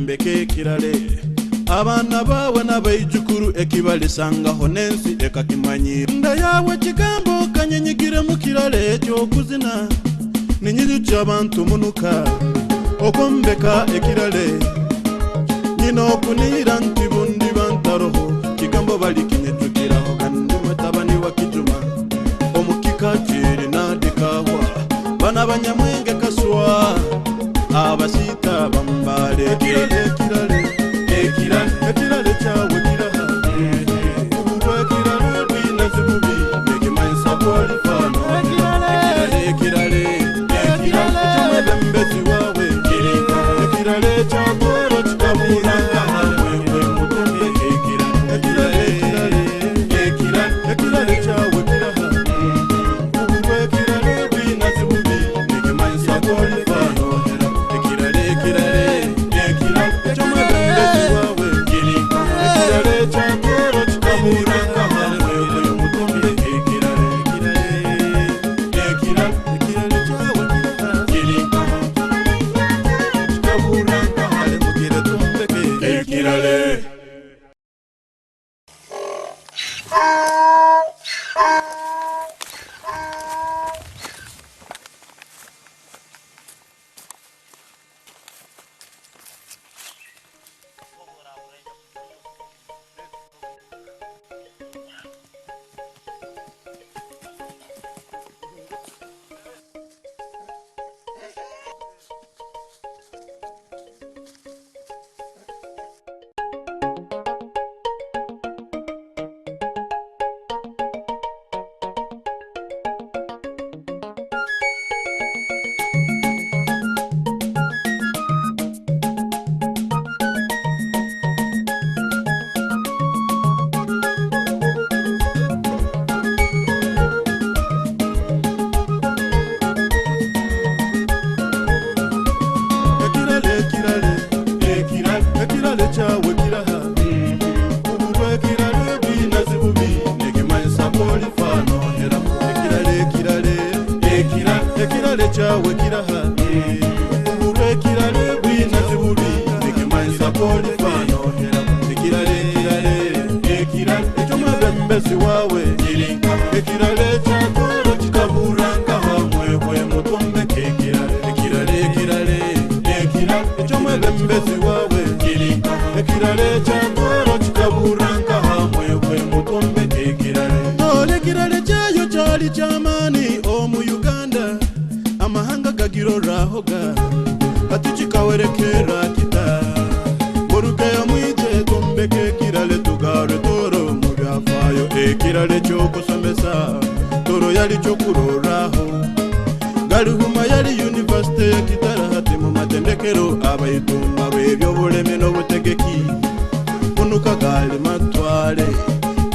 yombeke kirale abana bawe n'abayijukuru ekibalisangaho nensi ekakimanyi nda yawe kigambo kanyenyigire mu kirale ky'okuzina ninyiri cy'abantu munuka okombeka ekirale nyino okunira nti bundi bantaroho kigambo balikinyejukiraho kandi mutabani wa kijuma omukika kiri nadikawa bana banyamwenge kaswa abasita bambale ekirale cyawe kiraha ubwo kirale rwinazibubi nekimanisa kwalifano ekirale cyamwe bembezi wawe ekirale cyagoro kikabura mwe mutumbe ekirale cyawe kiraha ubwo kirale rwinazibubi nekimanisa kwalifano ekirale cyamwe bembezi wawe ekirale cyagoro kikabura mwe mutumbe ekirale cyawe kikabura kahale mugire tumbeke ekirale ekirale cyawe kiraha ubwo ekirale rwinazibubi nekimanisa kwalifano hera ekirale cyawe kiraha ubwo ekirale rwinazibubi nekimanisa kwalifano hera ekirale cyomwe bembezi wawe ekirale cyagoro kikabura kahamwe mutumbe ekirale cyomwe bembezi wawe ekirale cyagoro kikabura kahamwe mutumbe ekirale cyayo cyali cyamani mu Uganda amahanga gagirorahoga ati kikawerekera kita murugeyo mwije tumbeke ekirale tugare toro mu byafayo ekirale cyo kusomesa toro yali cyo kuroraho galihuma yali university ya Kitarahati mu matendekero abayituma bebyobuleme n'obutegeki kunuka gali matwale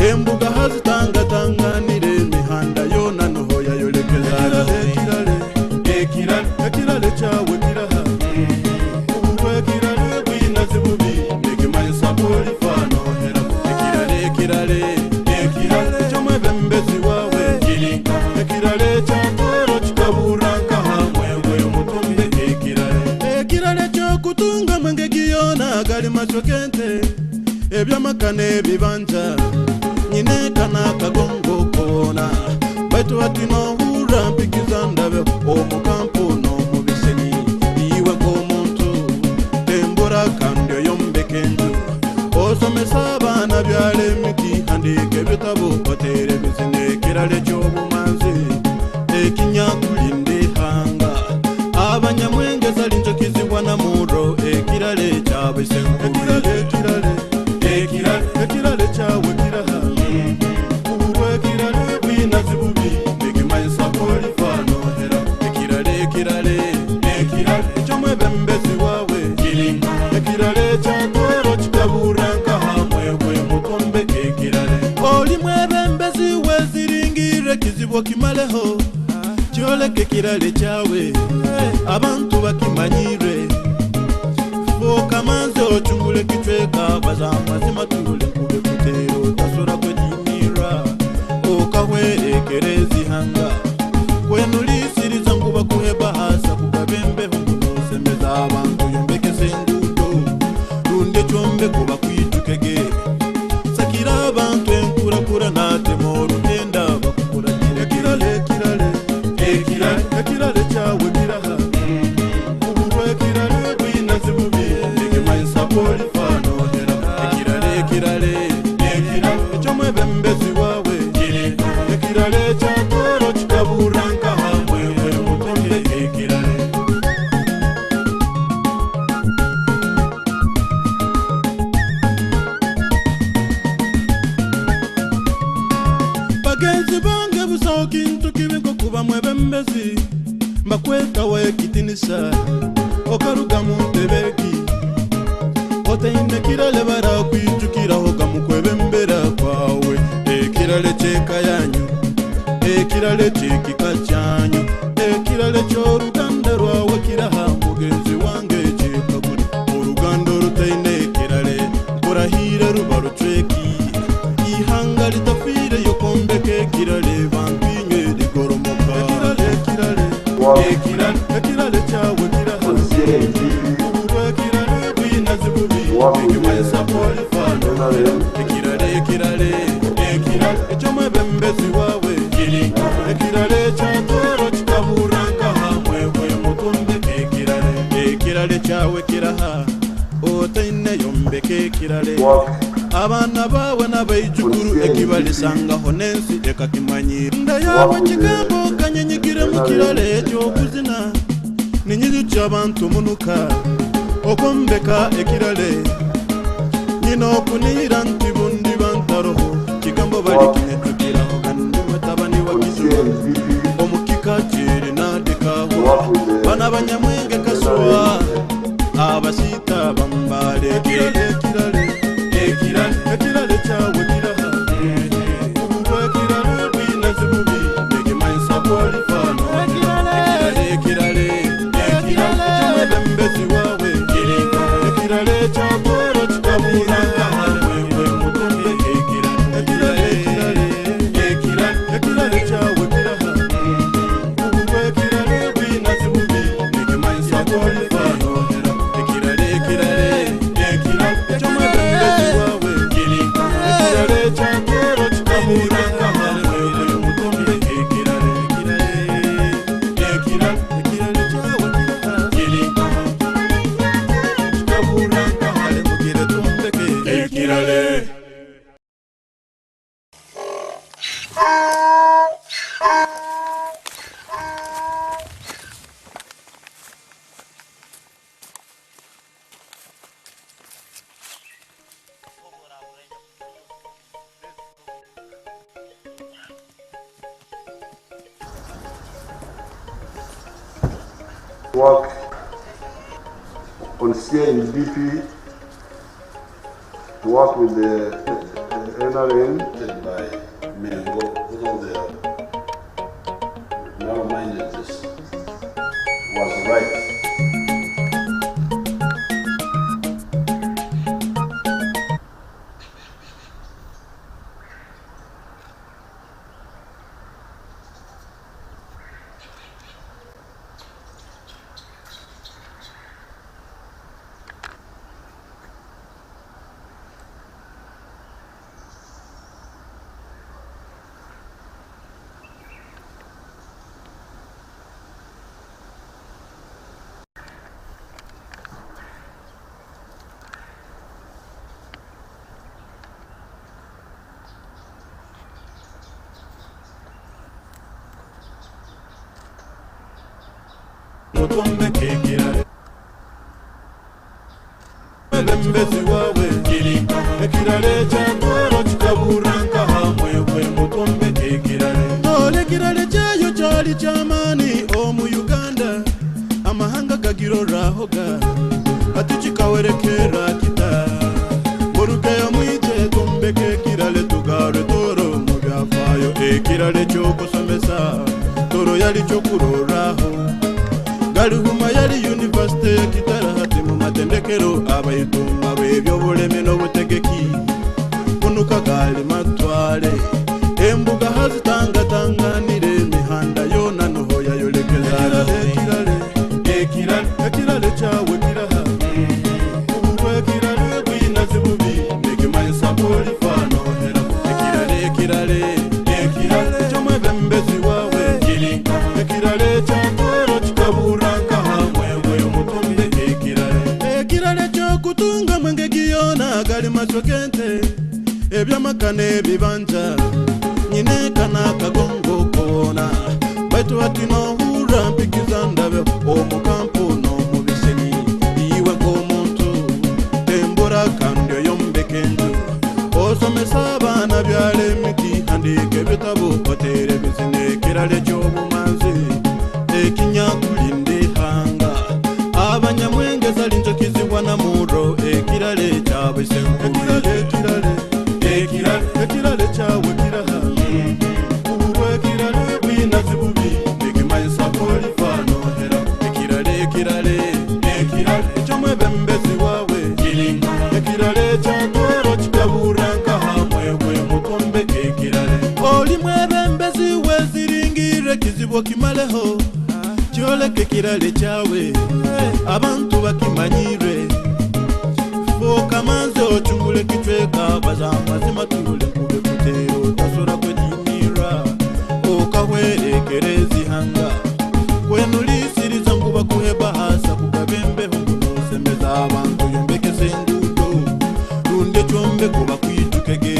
embuga hazitangatanganire emihanda yona noho yayolekeza ekirale cyawe kiraha ubwo ekirale rwinazibubi nekimanisa kwalifano hera ekirale cyomwe bembezi wawe ekirale cyagoro kikabura kahamwe mutumbe ekirale cyokutunga mangegiyona gali masokente ebyamakane ebibanja nyine kana kagongo kona baitu atino hura mpikiza ndabe omukampu n'omubiseni iwe k'omuntu tembura kandi oyombeke enju osomesa abaana byala emiti handika ebitabo otere bizine ekirale ky'obumanzi ekinyakulinda ehanga abanyamwenge zali njokizibwa na muro ekirale cyawe ekirale cyawe kiraha ubwo ekirale rwinazibubi nekimanisa kwalifano hera ekirale cyomwe bembezi wawe ekirale cyagoro kikabura kahamwe mutumbe ekirale olimwe bembezi weziringire kizibu kimaleho kyoleke ekirale cyawe abantu bakimanyire fokamanze ochungule kichweka bazamazima tule kube kutero tasura kwedinira okahwerekerezi hanga kwenulisiriza nguba kuheba hasa kukabembe hungu nosemeza abantu yombeke sengudo chombe kuba kwitukege sakira abantu enkura nate mu rugenda bakukura kirale ekirale cyawe kiraha ubwo kirale bwinaze mubi ngemansa polifano ekirale chomwe bembezi wawe ekirale cyakoro kikaburanka hamwe mutombe ekirale bagenzi bange busaho kintu kibiko kuba mwebembezi mbakweka we kitinisa okaruga mu ntebeki otaine kirale bara kwijukiraho gamukwebembera kwawe ekirale cyeka yanyu ekirale cyekika cyanyu ekirale cy'oruganda rwawe kiraha mugenzi wange cyeka kuri uruganda rutaine kirale kurahira ruba ruceki ihanga litafire yo kombeke kirale vampinye rigoromoka ekirale cyawe kiraha ubwo kirale bwinaze bubi ngemansa polifano ekirale chomwe bembezi wawe ekirale cyakoro kikaburanka hamwe mutombe ekirale cyawe kiraha otaine yombeke ekirale abana bawe n'abayijukuru ekibalisangaho nensi ekakimanyi nda yawe kigambo kanyenyigire mu kirale cy'okuzina ninyizi cy'abantu munuka okombeka ekirale nyina okunira nti bundi bantaroho kigambo bali kinyetugiraho kandi mutabani wa kizuba omukika kiri nadekaho bana banyamwenge kaswa abasita bambale ekirale cyawe kiraha ubwo ekirale bwinaze bubi ngemansa polifano ekirale chomwe bembezi wawe ekirale cyakoro kikaburanka hamwe mutombe ekirale cyawe kiraha ubwo ekirale bwinaze bubi ngemansa polifano ekirale chomwe bembezi wawe ekirale cyakoro kikaburanka hamwe mutombe ekirale cyawe kikaburanka hamwe mugire tumbeke ekirale. Work on CNDP to work with the NRM by Mengo, who know the narrow-mindedness was right. mutombe ekirale bembezi wawe ekirale cyakoro kikaburanka hamwe mutombe ekirale nole ekirale cyayo cyali cyamani omu Uganda amahanga gagirorahoga ati kikawerekera kita murugeyo mwite tumbeke ekirale tugare toro mu byafayo ekirale cy'okusomesa toro yali cyokuroraho Galihuma yali university kitara hati mu matendekero abayituma bebyobuleme n'obutegeki kunuka gali matwale embuga hazitangatanganire emihanda yona noho yayolekeza ekirale cyawe kiraha ubwo ekirale gali masokente ebyamakane bibanja nyine kana kagongo kona baitu watino hura mpikiza ndabe omukampo no mubiseni iwe komuntu tembora kandyo yombekenju osomesa abana byale miki handike bitabo kotere bizine kirale cy'obumanzi ekinyakulinde hanga abanyamwenge zalinjo kizibwana muro ekirale cyawe senkuru ekirale cyawe kiraha uburo ekirale bwinazi bubi ekimayisa kolifano hera ekirale ecomwe bembezi wawe ekirale cyagoro kikaburanka hamwewe mutombe ekirale olimwe bembezi weziringire kizibo kimaleho kyoleke kirale cyawe abantu bakimanyire foka manze ochungule kichweka bazamazima tule kube kutero tasora kwedinira okahwerekerezi hanga kwenulisiriza nguba kuheba hasa kukabembe hungunosembeza abantu yombekese ngudo runde chombe kuba kwitukege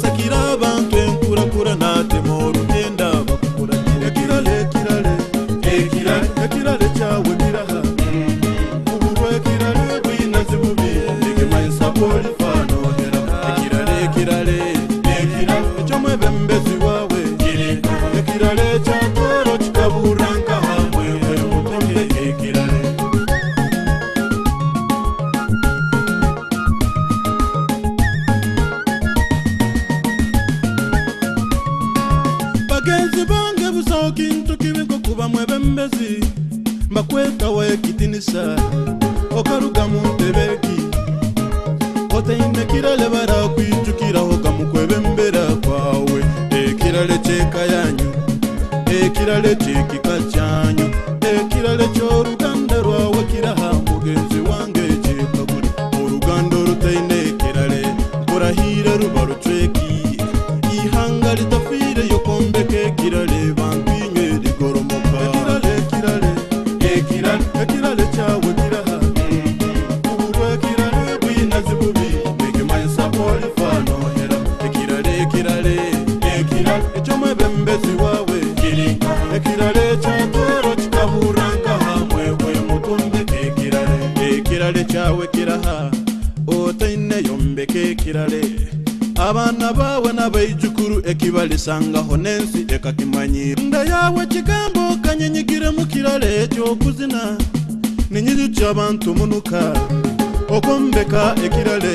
sakira abantu enkurakura natemo rugenda bakukura ekirale cyawe kiraha uburo ekirale bwinazi bubi ekimayisa kolifano hera ekirale ecomwe bembezi wawe ekirale cyagoro kikaburanka hamwewe mutombe ekirale bagenzi bange busaho kintu kibiko kuba mwe bembezi mbakweka wekitinisa okaruga mu ntebeki otaine kirale barakwijukiraho kamukwebembera kwawe ekirale cyeka yanyu ekirale cyekika cyanyu ekirale cy'oruganda rwawe kiraha mugenzi wange cyeka buri uruganda rutaine ekirale murahire ruba ruceki ihanga litafire yo kombeke ekirale bampinye rigoromoka ekirale cyawe kiraha uburo ekirale bwinazi bubi ekimayisa kolifano hera ekirale ecomwe bembezi wawe ekirale cyagoro kikaburanka hamwewe mutombe ekirale cyawe kiraha otaine yombeke ekirale abana bawe n'abayijukuru ekibalisangaho nensi ekakimanyira nda yawe kigambo kanyenyigire mu kirale cy'okuzina ninyiri cy'abantu munuka okombeka ekirale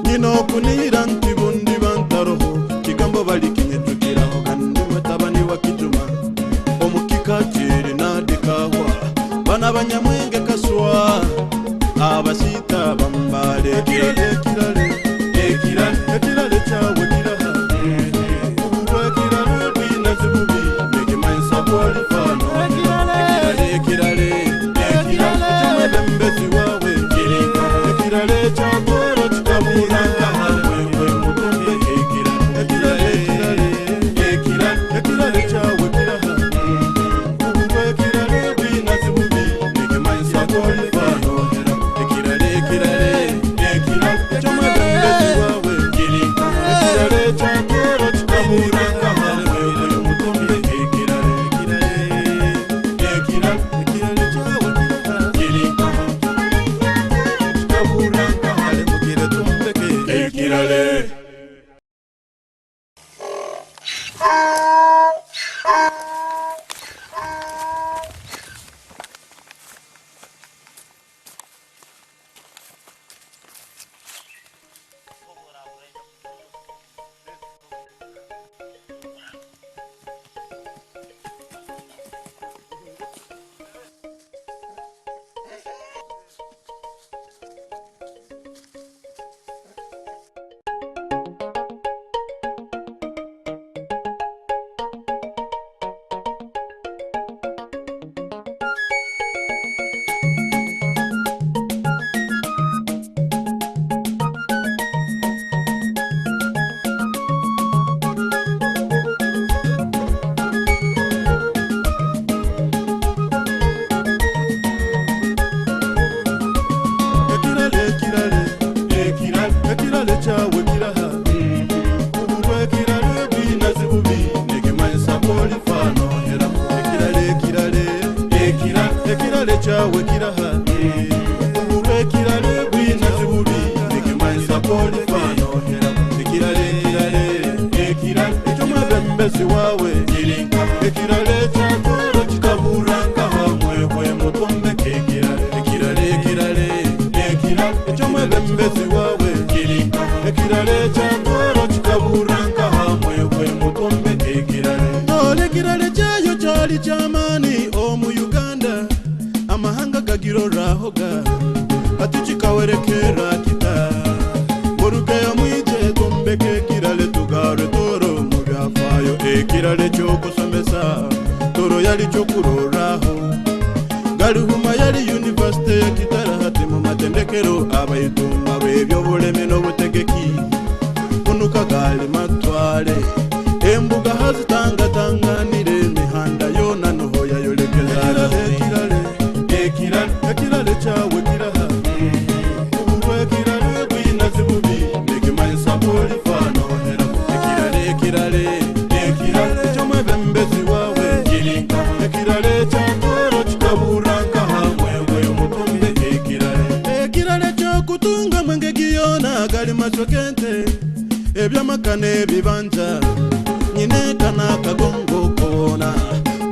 nyina okunira nti bundi bantaroho kigambo balikinyejukiraho kandi wetabani wa kijuma omukika kiri nadikahwa bana banyamwenge kaswa abasita bambale ekirale cyawe kiraha uburo ekirale bwinazi bubi ekimayisa kolifano ekirale ecomwe bembezi wawe ekirale cyagoro kikaburanka hamwewe mutombe ekirale cyawe kiraha uburo ekirale bwinazi bubi ekimayisa kolifano hera ekirale ecomwe eky'omwebembezi wawe ekirala ekyatwala kikaburanka hamwe gwe mutombe ekirala kyayo kyali kyamaani omu Uganda amahanga gagirorahoga atukikawerekera kita orugeyo mwije tombeke ekirala tugare toro mu byafaayo ekirala ekyokusomesa toro yali kyokuroraho galihuma yali university ya Kitara hati mu matendekero abayitunga b'ebyobulemi n'obutegeki kunuka gali matwale embuga hazitangatanganire emihanda yona noho yayolekeza ekirale kyawe kiraha ubulwa ekirale gwina zibubi nekimanyisa polifaanohera ekirale eky'omwebembezi wawe ekirale ekyatwero kikaburanka hamwe gwe mutombe ekirale ky'okutunga mwengegi yona gali masokente ebyamakana ebibanja nyinekana kagongo kona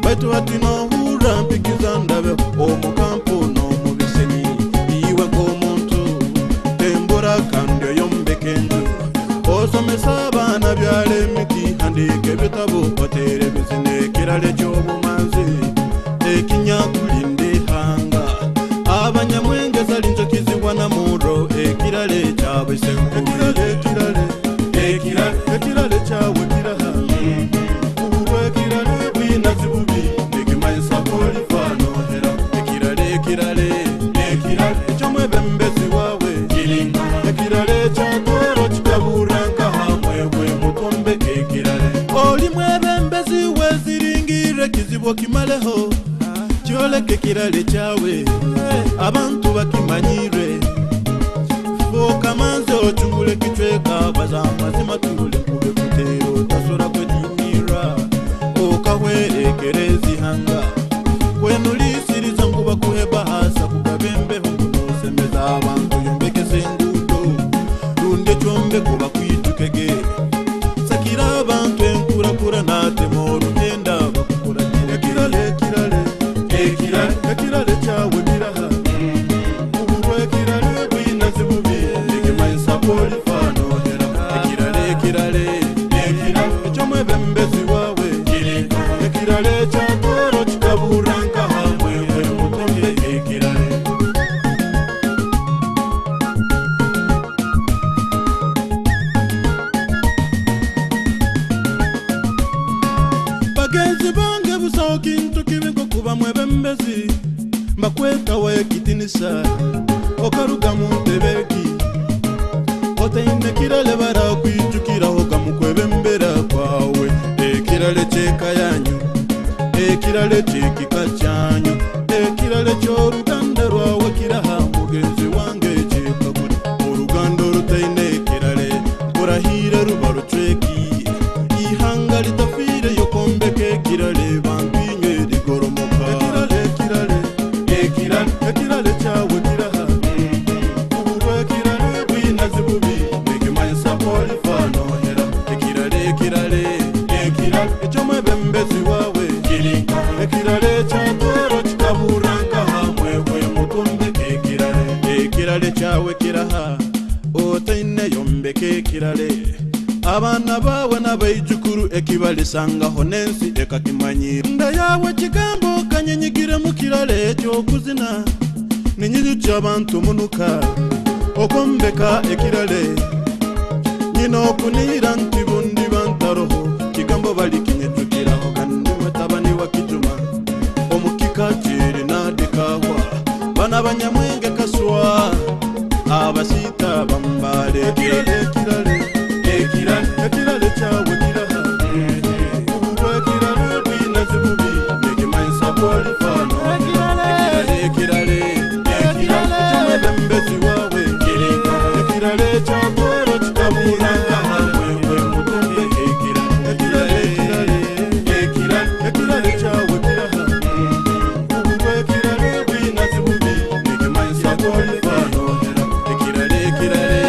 baitu ati nohura mpikiza ndabe omukampu n'omubisenyi iwe ng'omuntu tembura kandi oyombeke enju osomesa abaana byala emiti handika ebitabo otere bizina ekirala eky'obumanzi ekinyakulinda ehanga abanyamwengeza linjokizibwa na muro ekirala ekyabwe senkulu ekirale kyawe kiraha ubulwa ekirale bwina zibubi nekimanyisa polifaanohera ekirale eky'omwebembezi wawe ekirale ekyatwero kikaburanka hamwe gwe mutombe ekirale oli mwebembezi weziringire kizibu kimaleho kyoleka ekirale kyawe abantu bakimanyire okamanze ochungule kichweka baza mazima tule kube kutero tasora kwedimira okahwerekerezi hanga kwenulisiriza nguba kuheba hasa kugabembe hungunosemeza abantu yombekese engudo runde kyombe kuba kwitukege sakira abantu enkurakura natemo olugenda bakukura ekirale kyawe kiraha ubulwa ekirale bwina zibubi polifaanohera ekirale eky'omwebembezi wawe ekirale ekyatwero kikaburanka hamwe gwe mutombe ekirale bagenzi bange busawo kintu kibi nkokuba mwebembezi mbakwetawo ekitinisa okaruga mu ntebeki otaine kirale barakwijukiraho gamukwebembera kwawe ekirale kyeka yanyu ekirale kyekika kyanyu ekirale ky'oruganda rwawe kiraha mugenzi wange kyekaguli oruganda orutaine ekirale murahire ruba rucweki ihanga litafiire yokombeka ekirale bantu inywe rigoromoka ekirale kyawe kiraha ubulwa ekirale bwina zibubi nekimanyisa polifaanohera ekirale eky'omwebembezi wawe ekirale ekyatwero kikaburanka hamwe gwe mutombe ekirale kyawe kiraha otaine yombeka ekirale abaana bawe n'abaijukuru ekibalisangaho n'ensi ekakimanyira nda yawe kigambo kanyenyigire mu kirale eky'okuzina ninyiri ky'abantu munuka okombeka ekirale nyina okuniira nti bundi bantaroho kigambo balikinyejukiraho kandi mutabani wa kijuma omukika kiri nadikahwa bana banyamwenge kaswa abasiita bambale ekirale kyawe kiraha ubulwa ekirale bwina zibubi nekimanyisa polifaanohera ekirale eky'omwebembezi wawe ekirale ekyatwero kikaburanka hamwe gwe mutombe ekirale kyawe kiraha ubulwa ekirale bwina zibubi nekimanyisa polifaanohera ekirale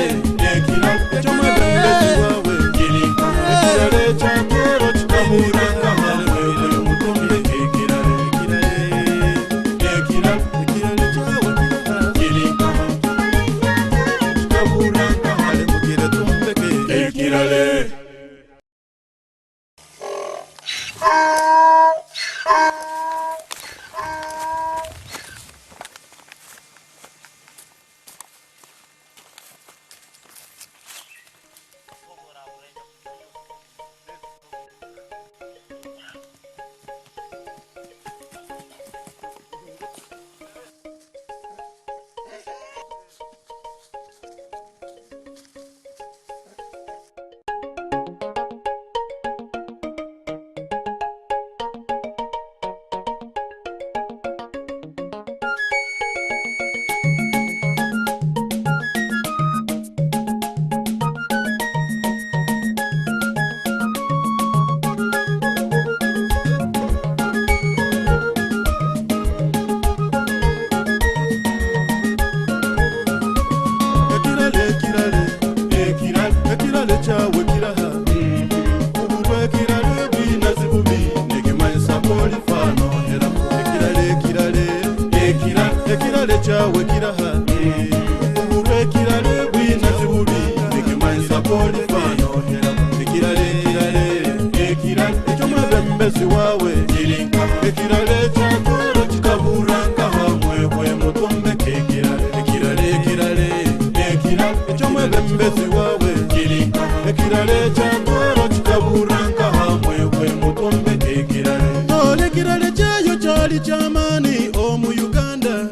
mukulembezi wawe ekirale kyatoro kikaburanka hamwe we mutombe ekirale nole ekirale kyayo kyali kyamani omu Uganda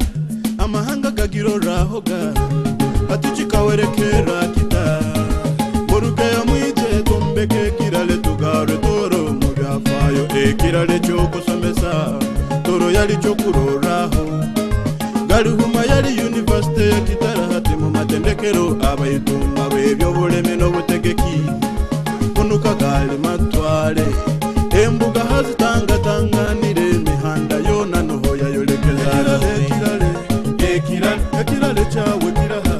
amahanga gagirorahoga atukikawerekera kita murugeyo mwite tombeke ekirale tugare toro mu byafayo ekirale kyokusomesa toro yali kyokuroraho Galuhuma yali university ya Kitara hati mu matendekero abayitumba b'ebyobulemi n'obutegeki kunuka gali matwale embuga hazitangatanganire emihanda yona noho yayolekeza ekirale kyawe kiraha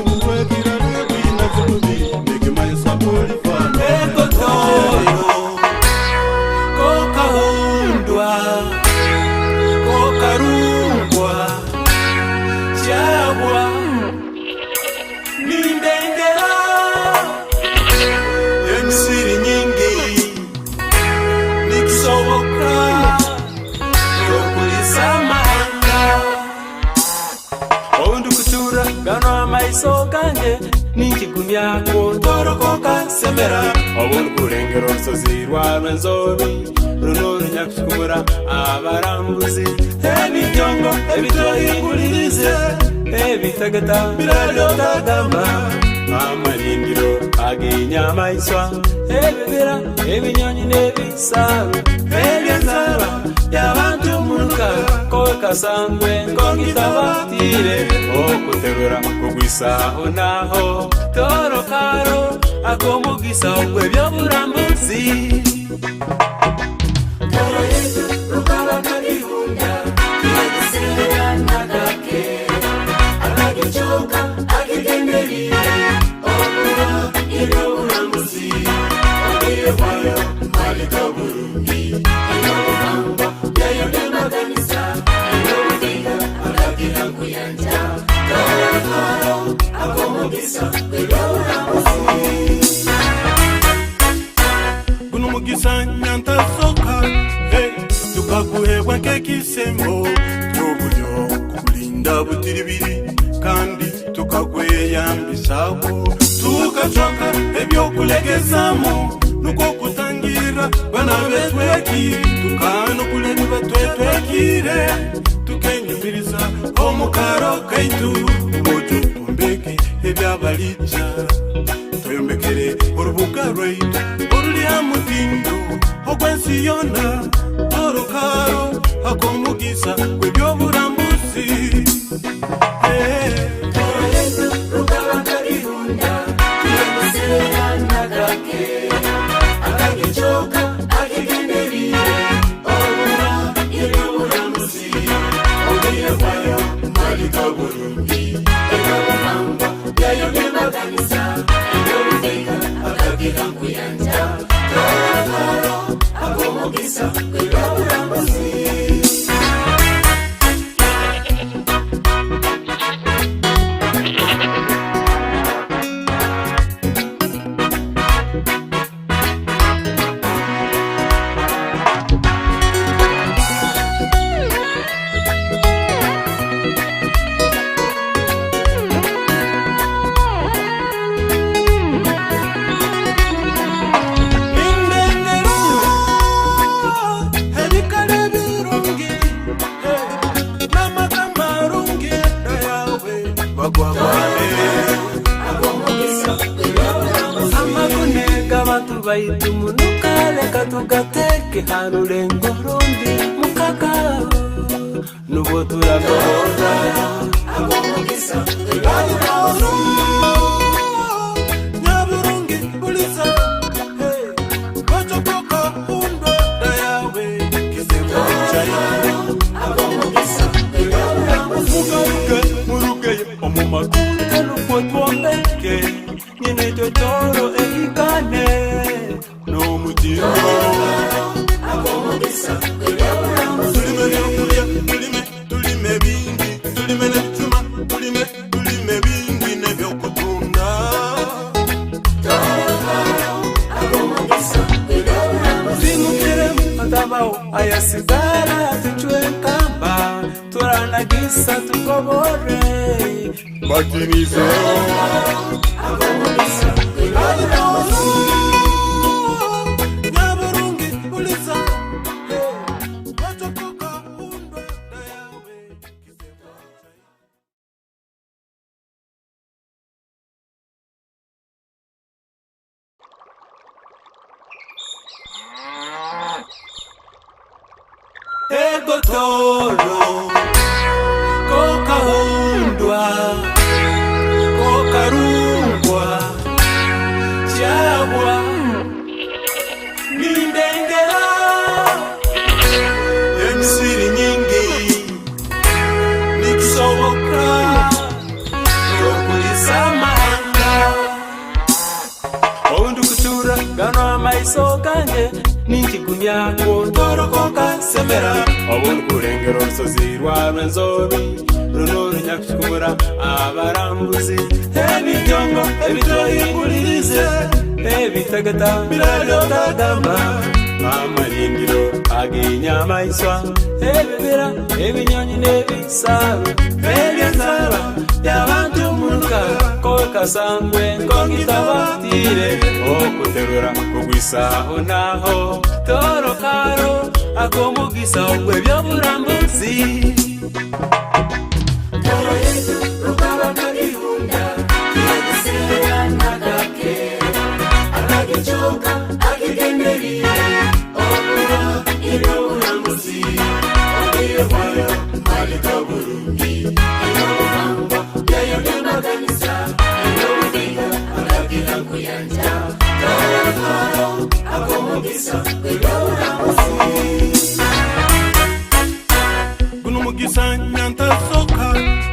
ubu ekirale bina zulubi nekimanyisa polifana ekotoyo kokahundwa kokarungwa chagwa nindengera emsiri nyingi nikisoboka yokulisa mahanga oundu kutura gano amaiso gange ninkigumya kutorokoka semera obundu kurengera olusozi rw'enzobi runo runyakukumura abarambuzi ebijongo ebitoyingulirize ebitagata biralyotagamba amalindiro ag'enyamaiswa ebibira ebinyonyi n'ebisaalu ebyenzarwa y'abantu munuka kowe kasangwe ngongitabatire okuterura kugwisaho naho torokaro akomugisa ogw'ebyoburambuzi Toro yetu rukaba kakihunda kiyagisera nagake akagichoka akigenderire okura ibyoburambuzi ogiye kwayo malika burungi ibyobuhamba byayonemaganisa ibyobutinga akagira kuyanja torokaro akomugisa ibyoburambuzi Mugisa nyanta soka tukaguhebwa nk'ekisembo cy'oburyo kulinda butiribiri kandi tukagweyambisaho tukacoka ebyokulegezamu nuko kutangira bana betweki tukanokulemi batwetwekire tukenyumiriza omukaro kaitu ojo tombeke ebyabalija toyombekere orubuga rwaitu mutindo ogwensi yona torokaro akomugisa kw'ebyoburambuzi Toro yetu rukaba kakihunda kiyagisera nagake akagichoka akigenderire obura ibyoburambuzi ogiye kwayo malika burungi ebyobuhamba byayonemaganisa ebyobutinga akagira kuyanja Torokaro akomugisa kw'ebyoburambuzi Baitumunuka leka tugateke harulengo rundi mukaka nubo turagoza akomugisa nyaburungi buliza kochokoka hundwa dayawe kisembo chayi akomugisa muruge omumakute lukotwombeke nyine totoro eikane no mutindo akomugisa tulime bingi tulime netuma tulime bingi nebyokutunda zimukire matabao ayasigara tuchwe kamba turanagisa tukobore Vaccination. Ego toro, koka hundwa, koka rungwa, chabwa, nindengera, emsiri nyingi, niksoboka, yokulisa mahanga. Oundu kutura, gano amaiso kange, ninchigumya kutoro koka semera. Obundu kurengero rusozi rwa Rwenzori runo runyakushumura abarambuzi ebijongo ebitoyingulirize ebitagata biraryo kagamba amalindiro aginyamaiswa ebibira ebinyonyi n'ebisaru ebyenzaba y'abantu munuka koka sangwe ngongitabatire okuterura kugwisaho naho toro karo akomugisa ogwe byoburambuzi toro yetu rukaba kagihunda kiyagisera nagake akagicoka akigenderire obura ibyoburambuzi ogiye kwayo malika burungi ibyobuhamba byayobyamaganisa ibyobudiga akagira kuyanja toro karo akomugisa ibyoburambuzi Gisanya soka,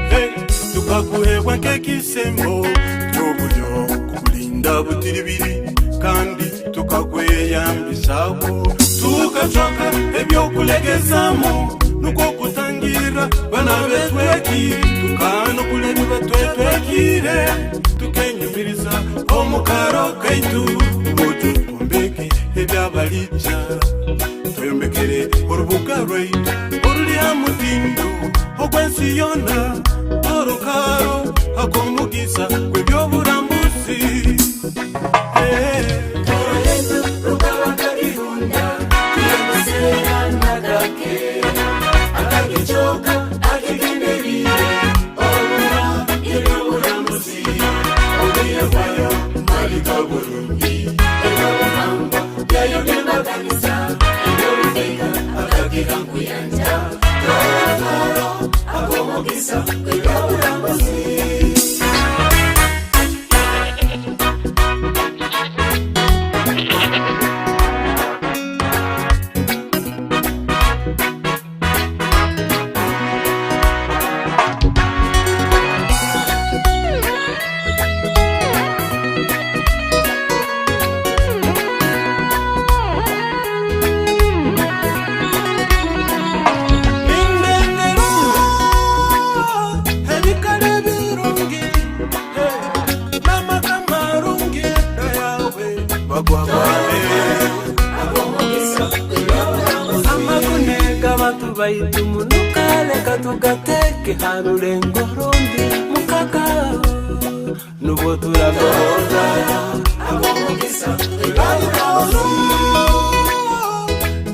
hey, tukakuhewa kekisembo Chobuyo kukulinda butiribiri kandi tukakweyambisako tukachoka ebyo kulegezamu nuko kutangira bana betweki tukano kulebi batwetwekire tukenyumiriza omukaro kaitu mutu tumbeke ebyabalija tuyombekere orubuga rwaitu mutindo okwensiyona orukaro akomugisa kwebyoburambuzi toro yetu rukaba kagihunda kiyagisera nagake akagicoka akigenderire obura ibyoburambuzi ogiye kwayo malika burungi ebyobuhamba byayobyemaganisa ebyobuteka akagira nkuyanja toro akomugisa kwebyoburambuzi baitu munukale katugateke harurengo rundi mukakao nubo turagora akomugisa ibyoburambuzi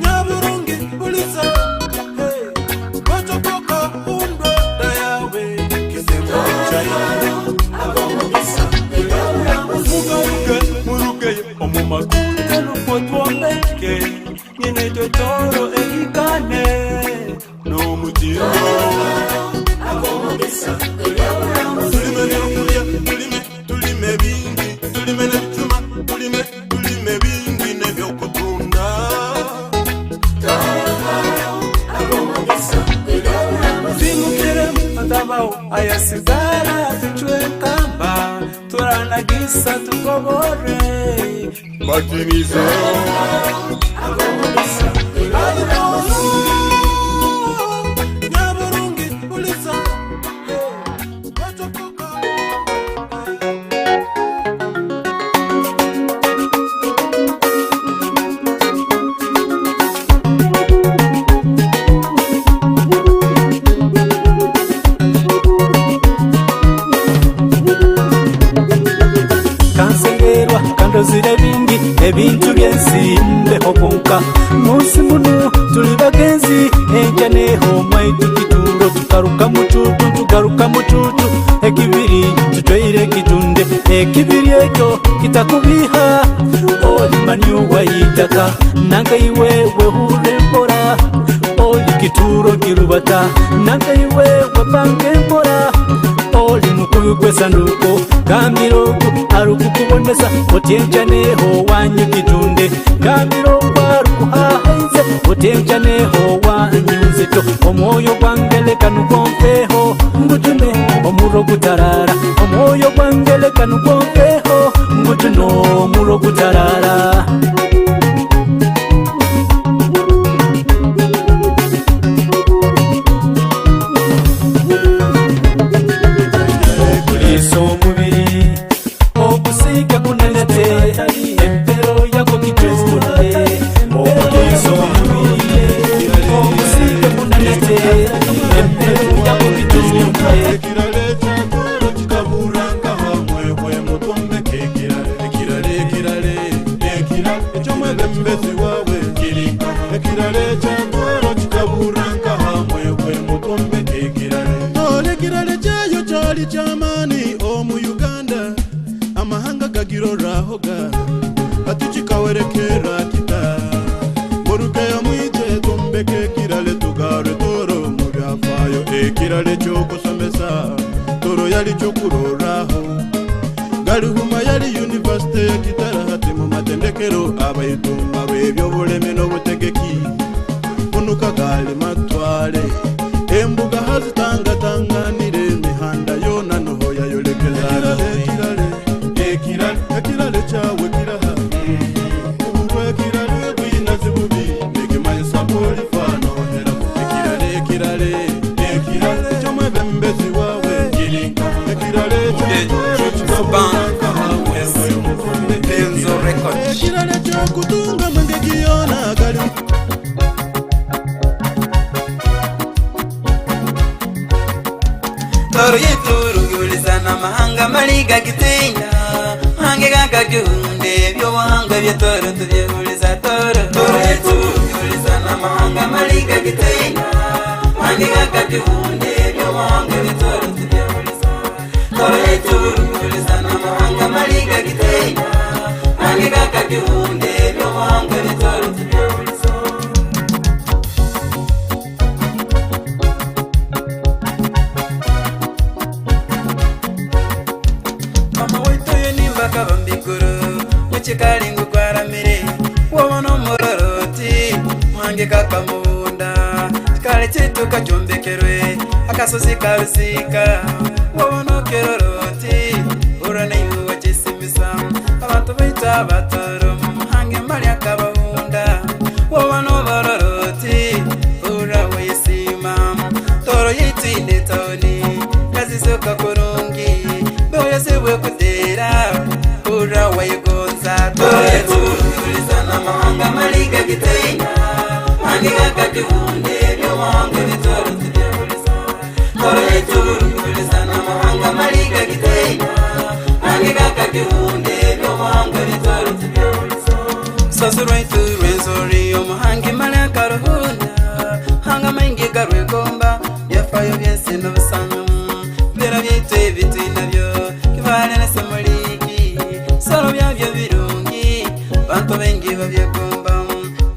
nyaburungi uliza wachokoka hundwa dayawe kisembo chayo akomugisa ibyoburambuzi muruge omumakute lupotwombeke nyine totoro elikane no mutiro akomugisa ibyoburambuzi tulime bingi tulime n'ebicuma tulime bingi n'ebyokutunda akomugisa ibyoburambuzi mukire matabaho ayasigara tuchwekamba turanagisa tukobore Vaccination akomugisa ibyoburambuzi nyaburungi uliza wachokoka bintu byensi mbeho konka munsi munu tuli bagenzi enjaneho mwaitu kituro tukaruka mucucu ekibiri tutoire kitunde ekibiri ekyo kitakubiha olimani wayitaka nanga iwewe hulembora oli kituro kirubata nanga iwewe pangembora oli mukubi kwesanduko kamirogo arukukubonesa otyenjaneho wanyu kitunde kamirogo arukuhahaize otyenjaneho wanyuzeto omwoyo gwangeleka nukwompeho ngutuno omuro gutarara omwoyo gwangeleka nukwompeho ngutuno omuro gutarara Chamani omu Uganda amahanga gagirorahoga atuchikawerekera kita moruke yamwite tumbeke kirale tugare toro mu byafayo ekirale cyo kusomesa toro yali cyo kuroraho galihuma yali university ya Kitara hati mu matendekero abayituma bebyo buleme no butegeki unuka gali matwale embuga hazitanga tanganire mihanda yona noho yayolekeza ekirale chawe kiraha ubwe kirale kwina zibubi nekimanyi sapoli fano hera ekirale chomwe bembezi wawe ekirale ekirale chokutunga mwenge kiona gali toro yeturugulizana mahanga maliga gitinda hange gakagunde byo wahanga byetoro tubyeguliza toro yeturugulizana mahanga maliga gitinda hange gakagunde byo wahanga byetoro tubyeguliza toro yeturugulizana mahanga maliga gitinda hange gakagunde byo wahanga byetoro tubyeguliza chikali ngukwaramire wono mororoti mwange kakamunda chikali chitu kachombekerwe akasozi karusika wono keroroti urane yuwa chisimisa abantu baita batoro hange mali akabunda wono mororoti urawe yisima toro yitinde toni kazisoka kurungi boya sewe kutera urawe toro yeturugulizana mahanga maliga gitinda hange gakagunde byo wahanga bitoro tubyeguliza toro yeturugulizana mahanga maliga gitinda hange gakagunde byo wahanga bitoro tubyeguliza sosoro turenzori omuhange mala karuhunda hanga maingi garwegomba yafayo byensi n'ubusanga bera byitwe bitina byo kivale na semoligi solo byabyo birungi bantu bengi babyegomba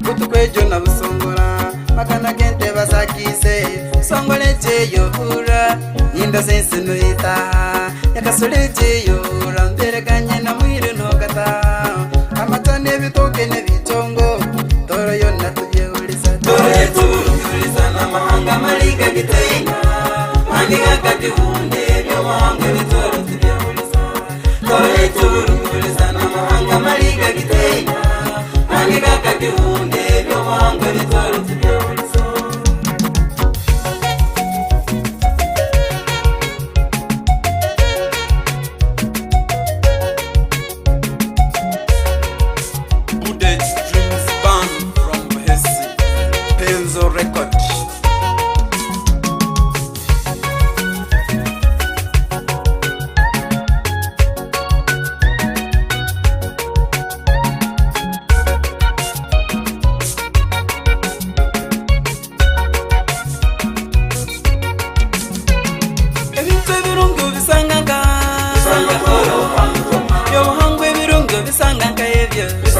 kutukwejo na busongora makana gente basakise songole cheyo hura inda sense no ita yakasole cheyo rambere kanye na mwire no kata amatane bitoke ne bitongo toro yonna tubyeulisa toro yeturugulisa na mahanga maliga gitinda hange gakagunde byo wahanga bitoro tubyeulisa toro yeturugulisa na mahanga maliga gitinda hange gakagunde byo wahanga bitoro tubyeulisa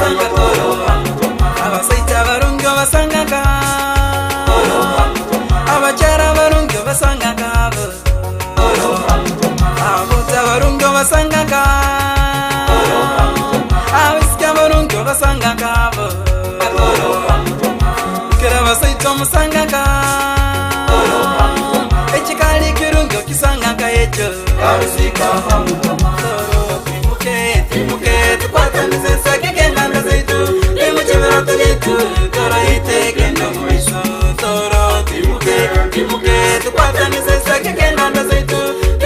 basanga toro abasaita barungi basanga ka abachara barungi basanga ka abuta barungi basanga ka abisika barungi basanga ka kera basaita musanga ka echikali kirungi kisanga ka echo abisika tukwatanize sakigenda ndazaitu imuchibira tulitu toro itekendo mwisho toro timuke tukwatanize sakigenda ndazaitu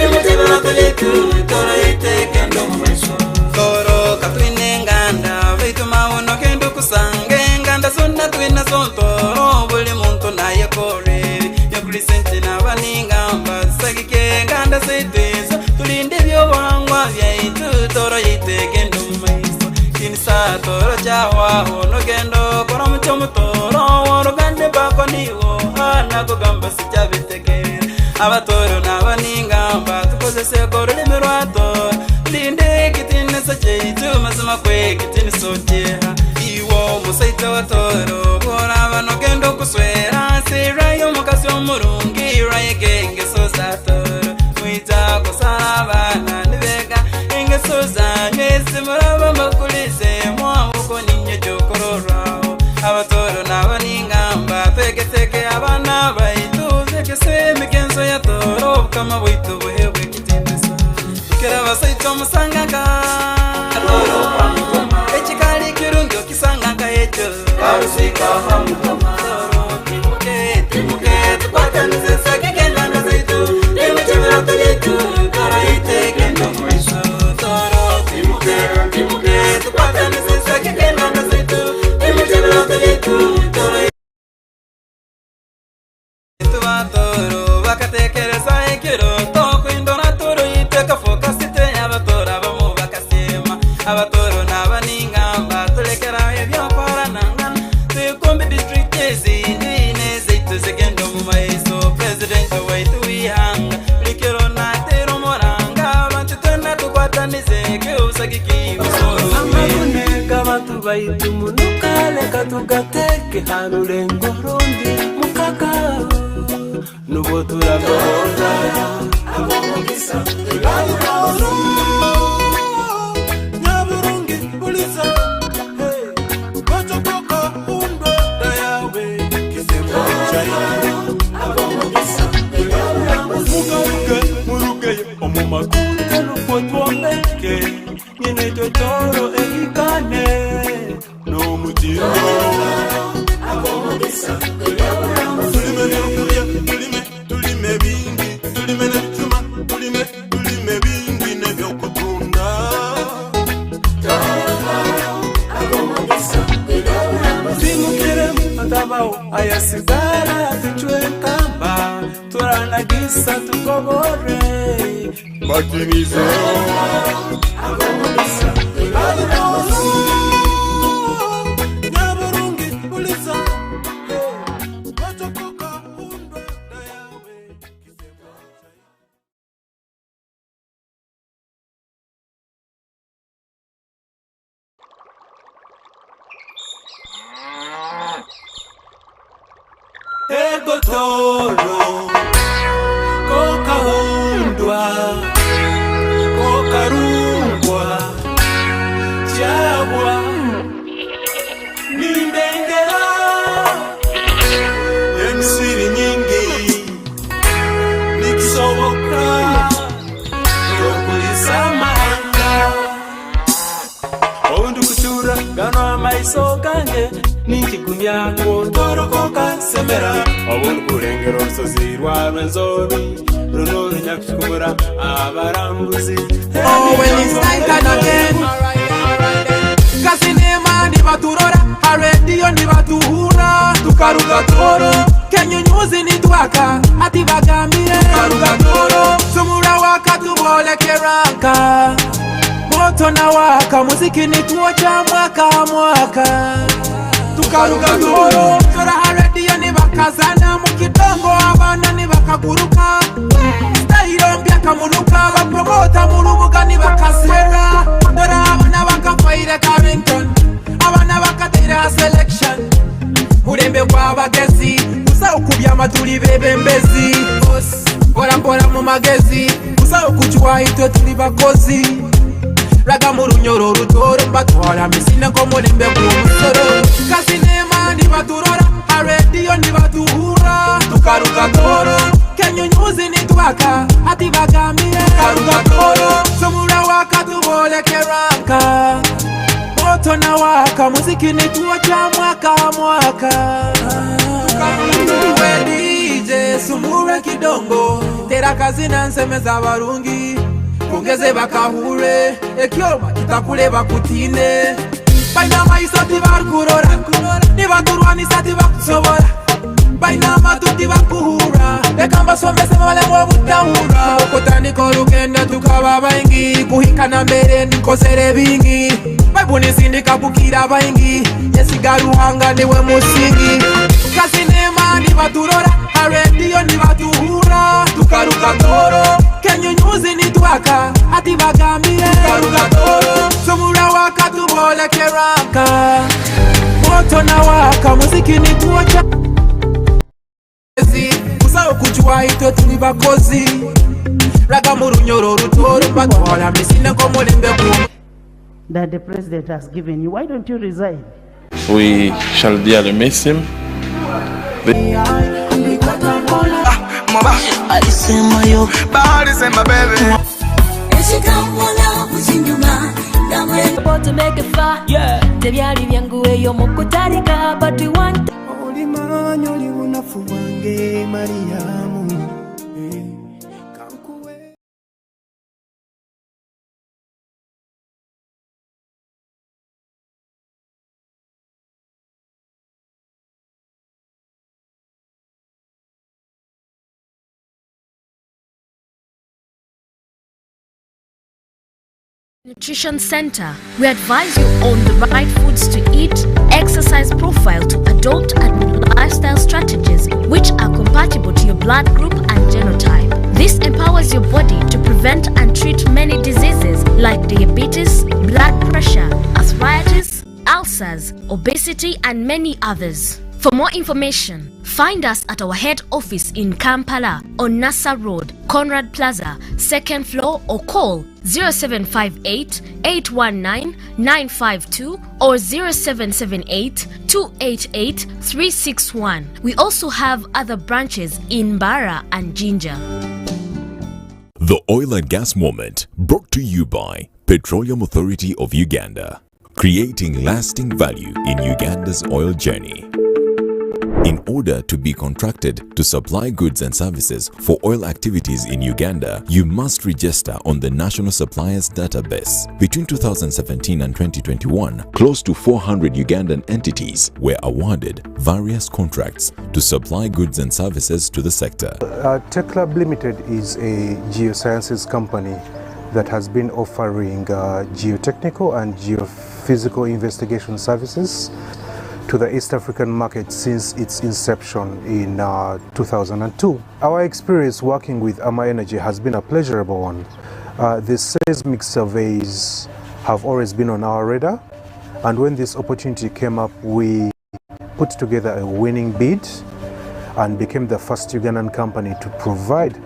imuchibira tulitu toro itekendo mwisho toro katwine nganda vaitu mauno kendo kusange nganda suna twina sontoro buli muntu naye kore yokulisenti nabaningamba sakike nganda zaitwezo tulinde byobangwa byaitu toro itekendo kinisa toro jawa ono gendo kora mucho mutoro ono gande bako niwo ana kugamba sijabitegere abatoro nabaningamba tukoze sekoro limirwato linde kitine sajetu mazima kwe kitine sojeha iwo musaita watoro bora bano gendo kuswera sira yo mukasi omurungi raye genge sozatoro muita kusabana nibega inge sozanye simuraba makulise mwamuko ninye jokororao abatoro nabaningamba teke abana baitu zeke migenzo ya toro kama bwitu buhebwe kitindisa kera basaito musangaka echikali kirungi kisangaka echo arusika timuke tukwatanize sakigenda ndazaitu imuchibira tulitu toro itekendo mwisho toro timuke tukwatanize sakigenda ndazaitu imuchibira tulitu toro tubatoro bakatekereza ekiro tokwindona toro iteka fokasite abatora bamu bakasema abatoro nabaningamba tulekera ebyakora nangana tukumbi district ezindine zaitu zigendo mu maiso president waitu wihanga likero natero moranga abantu tena tukwatanize kyusagiki musoro amaguneka batu baitu munukale katugateke harurengo rundi mukaka nubo turagoza abomugisa ibalo nyaburungi bulisa kotoko undo dayawe kisemo chai abomugisa muruke omumakuta lupotwombeke nyene totoro ekikane no mutindo abomugisa tulime bingi tulime netuma tulime bingi nebyokutunda timukire matabao ayasigara tuchwekamba turanagisa tukobore batimizo nyaburungi ulisa ego toro koka hundwa koka rungwa chagwa nindengera emsiri nyingi nikisoboka yokulisamanga ondu kutura gano amaiso gange nikigumya kotorokoka semera obuntu kurengera orusozi rwa rwenzobi runo runyakukumura abarambuzi when it's night and again kasinema nibaturora haredio nibatuhura tukaruga toro kenyunyuzi nitwaka ati bagambire tukaruga toro sumura wakatubolekeraka moto na waka muziki nituocha mwaka tukaruga toro tora haredio nibakazana mukidongo abana nibakaguruka style mbya kamuruka bapromota mu rubuga nibakasera tora abana bakafaire Carrington wakatera selection mulembe gw'abagezi kusa okubya amatuli bebembezi mpola mpola mu magezi kusa okuchwa itwe tuli bakozi raga mu lunyoro olutoro batwala misine ng'omulembe gw'omusoro kasinema ndibaturora arediyo ndibatuhura tukaruka toro kenyunyuzi nitwaka ati bagambire tukaruka toro somura wakatubolekeranka moto na waka muziki nituocha mwaka tukaruwe DJ sumure kidongo tera kazi na nseme za barungi kongeze bakahure ekyoma kitakule bakutine baina maisati bakurora nibaturwanisa tibakusobora baina matuti bakuhura ekamba somese male mobutahura okotandika olugendo tukaba baingi kuhikana mbere nikosere bingi babunisindika kukira baingi yesiga ruhanga niwe musingi kasinema nibaturora arediyo nibatuhura tukaruka toro kenyunyuzi nitwaka ati bagambire tukaruka toro somura wakatubolekeranka moto na waka muziki nituocha kusa okuchwa itwe tuli bakozi raga mu lunyoro olutoro batwala misine ng'omulembe that the president has given you. Why don't you resign? We shall dearly miss him. To make a fire, yeah. But we want Nutrition Center. We advise you on the right foods to eat, exercise profile to adopt, and lifestyle strategies which are compatible to your blood group and genotype. This empowers your body to prevent and treat many diseases like diabetes, blood pressure, arthritis, ulcers, obesity, and many others. For more information, find us at our head office in Kampala on Nassa Road, Conrad Plaza, 2nd floor, or call 0758 819 952 or 0778 288 361. We also have other branches in Bara and Jinja. The Oil and Gas Moment, brought to you by Petroleum Authority of Uganda, creating lasting value in Uganda's oil journey. In order to be contracted to supply goods and services for oil activities in Uganda, you must register on the National Suppliers Database. Between 2017 and 2021, close to 400 Ugandan entities were awarded various contracts to supply goods and services to the sector. Tech Lab Limited is a geosciences company that has been offering geotechnical and geophysical investigation services to the East African market since its inception in 2002. Our experience working with Ama Energy has been a pleasurable one. The seismic surveys have always been on our radar, and when this opportunity came up, we put together a winning bid and became the first Ugandan company to provide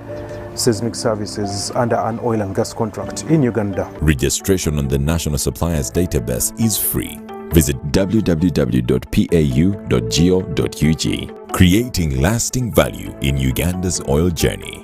seismic services under an oil and gas contract in Uganda. Registration on the National Suppliers Database is free. Visit www.pau.go.ug, creating lasting value in Uganda's oil journey.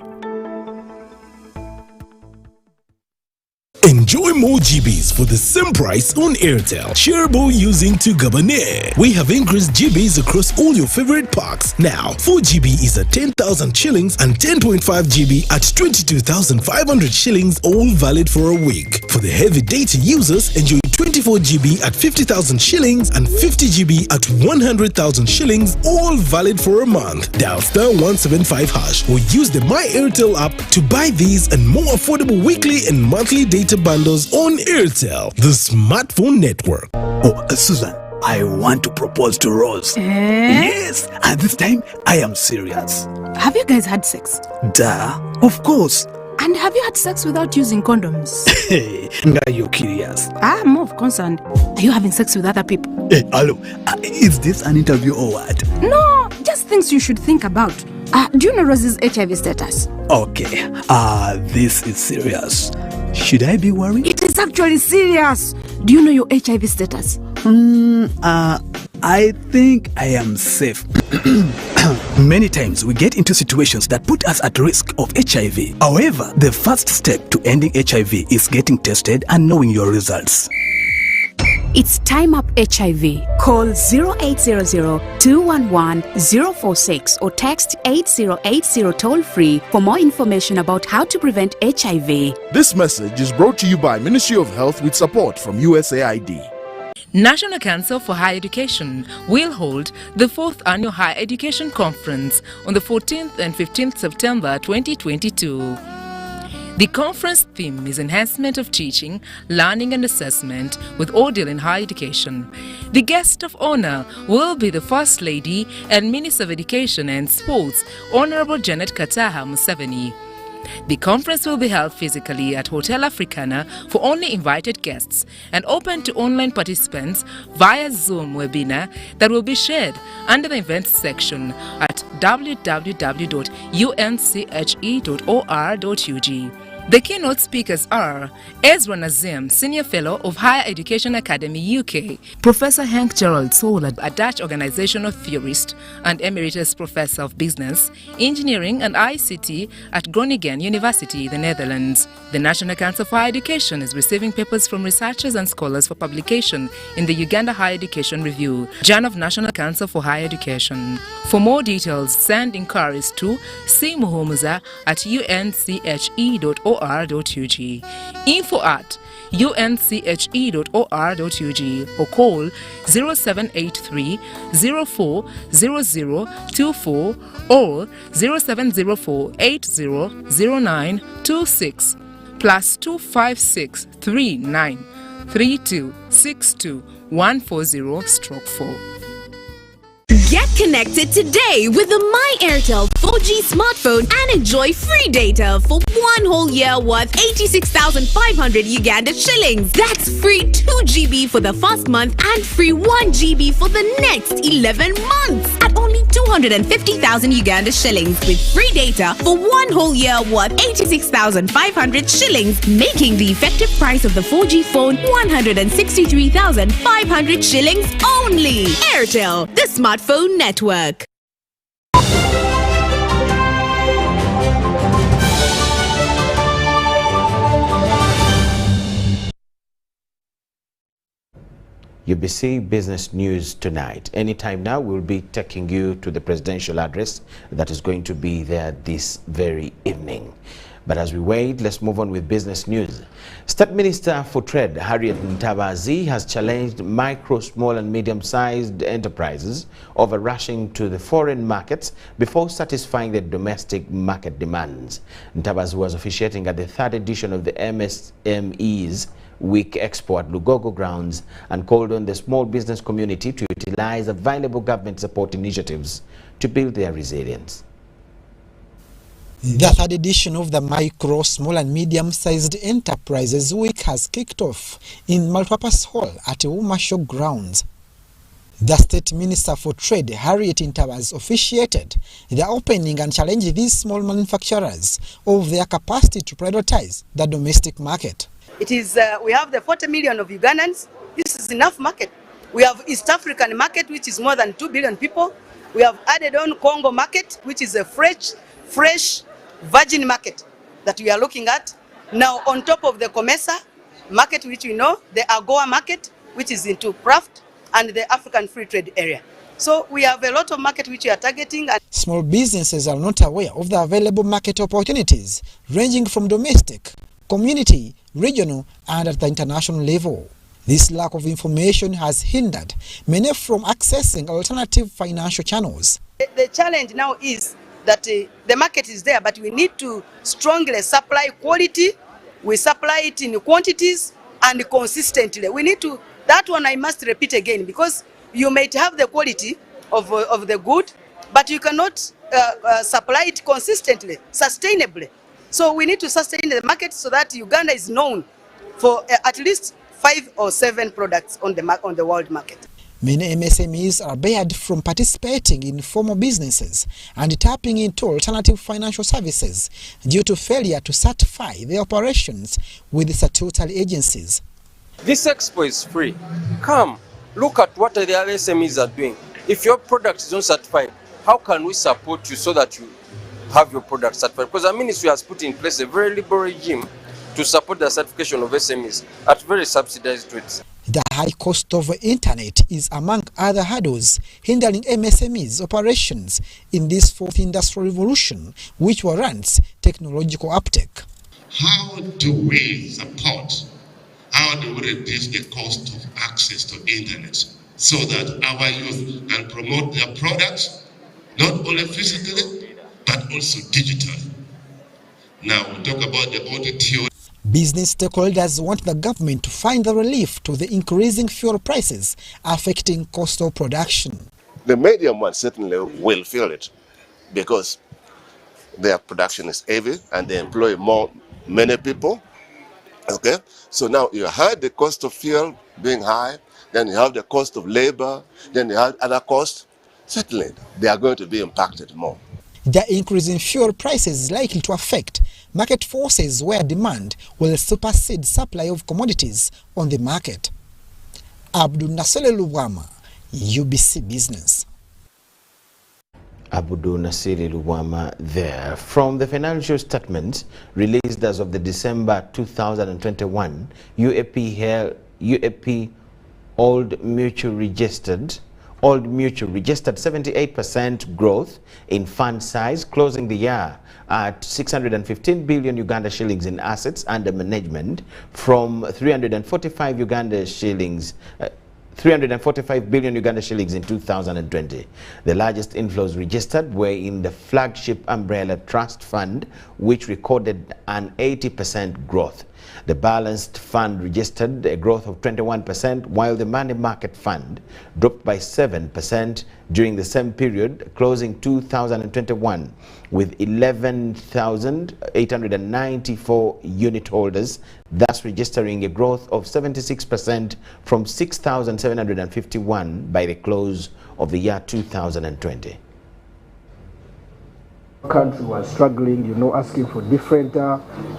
Enjoy more GBs for the same price on Airtel. Shareable using 2 Gabonais. We have increased GBs across all your favorite packs. Now, 4 GB is at 10,000 shillings and 10.5 GB at 22,500 shillings, all valid for a week. For the heavy data users, enjoy 24 GB at 50,000 shillings and 50 GB at 100,000 shillings, all valid for a month. Dial *175# or use the My Airtel app to buy these and more affordable weekly and monthly data bundles on Airtel, the smartphone network. Oh, Susan, I want to propose to Rose. Yes, and this time I am serious. Have you guys had sex? Duh, of course. And have you had sex without using condoms? Hey, now you're curious. I'm more concerned. Are you having sex with other people? Hey, hello. Is this an interview or what? No, just things you should think about. Do you know Rosie's HIV status? Okay. This is serious. Should I be worried? It is actually serious. Do you know your HIV status? I think I am safe. Many times we get into situations that put us at risk of HIV. However, the first step to ending HIV is getting tested and knowing your results. It's Time Up HIV. Call 0800-211-046 or text 8080 toll-free for more information about how to prevent HIV. This message is brought to you by Ministry of Health with support from USAID. National Council for Higher Education will hold the 4th Annual Higher Education Conference on the 14th and 15th September 2022. The conference theme is Enhancement of Teaching, Learning and Assessment with Ordeal in Higher Education. The guest of honor will be the First Lady and Minister of Education and Sports, Honorable Janet Kataha Museveni. The conference will be held physically at Hotel Africana for only invited guests and open to online participants via Zoom webinar that will be shared under the events section at www.unche.or.ug. The keynote speakers are Ezra Nazim, Senior Fellow of Higher Education Academy UK, Professor Henk Gerald Sola, a Dutch organizational theorist and Emeritus Professor of Business, Engineering and ICT at Groningen University, the Netherlands. The National Council for Higher Education is receiving papers from researchers and scholars for publication in the Uganda Higher Education Review, Journal of National Council for Higher Education. For more details, send inquiries to cmuhumuza@unche.org. info@unche.or.ug or call 0783 04 0024 or 0704 80 0926 plus 256 39 32 62 140/4. Get connected today with the My Airtel 4G smartphone and enjoy free data for 1 whole year worth 86,500 Uganda shillings. That's free 2 GB for the first month and free 1 GB for the next 11 months at only 250,000 Uganda shillings with free data for 1 whole year worth 86,500 shillings, making the effective price of the 4G phone 163,500 shillings only. Airtel, the smartphone network. UBC Business News tonight. Anytime now, we'll be taking you to the presidential address that is going to be there this very evening. But as we wait, let's move on with business news. State Minister for Trade, Harriet Ntabazi, has challenged micro, small and medium-sized enterprises over rushing to the foreign markets before satisfying the domestic market demands. Ntabazi was officiating at the 3rd edition of the MSMEs Week Expo at Lugogo grounds and called on the small business community to utilize available government support initiatives to build their resilience. The 3rd edition of the Micro, Small and Medium-Sized Enterprises Week has kicked off in Multipurpose Hall at Umasho grounds. The State Minister for Trade, Harriet Ntabazi, officiated the opening and challenged these small manufacturers of their capacity to prioritize the domestic market. It is, we have the 40 million of Ugandans. This is enough market. We have East African market, which is more than 2 billion people. We have added on Congo market, which is a fresh virgin market that we are looking at. Now, on top of the Comesa market, which we know, the AGOA market, which is into craft, and the African Free Trade Area. So we have a lot of market which we are targeting. Small businesses are not aware of the available market opportunities, ranging from domestic, community, regional, and at the international level. This lack of information has hindered many from accessing alternative financial channels. The challenge now is that the market is there, but we need to strongly supply quality. We supply it in quantities and consistently. We need to, that one I must repeat again, because you might have the quality of the good, but you cannot supply it consistently, sustainably. So we need to sustain the market so that Uganda is known for at least 5 or 7 products on the world market. Many MSMEs are barred from participating in formal businesses and tapping into alternative financial services due to failure to certify their operations with statutory agencies. This expo is free. Come, look at what the other SMEs are doing. If your product is not certified, how can we support you so that you have your product certified? Because the ministry has put in place a very liberal regime to support the certification of SMEs at very subsidized rates. The high cost of internet is among other hurdles hindering MSMEs' operations in this fourth industrial revolution, which warrants technological uptake. How do we support, how do we reduce the cost of access to internet so that our youth can promote their products, not only physically, but also digitally? Now we talk about the audio. Business stakeholders want the government to find the relief to the increasing fuel prices affecting cost of production. The medium ones certainly will feel it because their production is heavy and they employ many people. Okay, so now you had the cost of fuel being high, then you have the cost of labor, then you have other costs. Certainly, they are going to be impacted more. The increase in fuel prices is likely to affect market forces where demand will supersede supply of commodities on the market. Abdul Nasele Lubwama, UBC Business. Abdul Nasiri Luwama there. From the financial statements released as of the December 2021, UAP Old Mutual registered 78% growth in fund size, closing the year at 615 billion Uganda shillings in assets under management from 345 billion Uganda shillings in 2020. The largest inflows registered were in the flagship umbrella trust fund, which recorded an 80% growth. The balanced fund registered a growth of 21%, while the money market fund dropped by 7% during the same period, closing 2021 with 11,894 unit holders, thus registering a growth of 76% from 6,751 by the close of the year 2020. Country was struggling, asking for different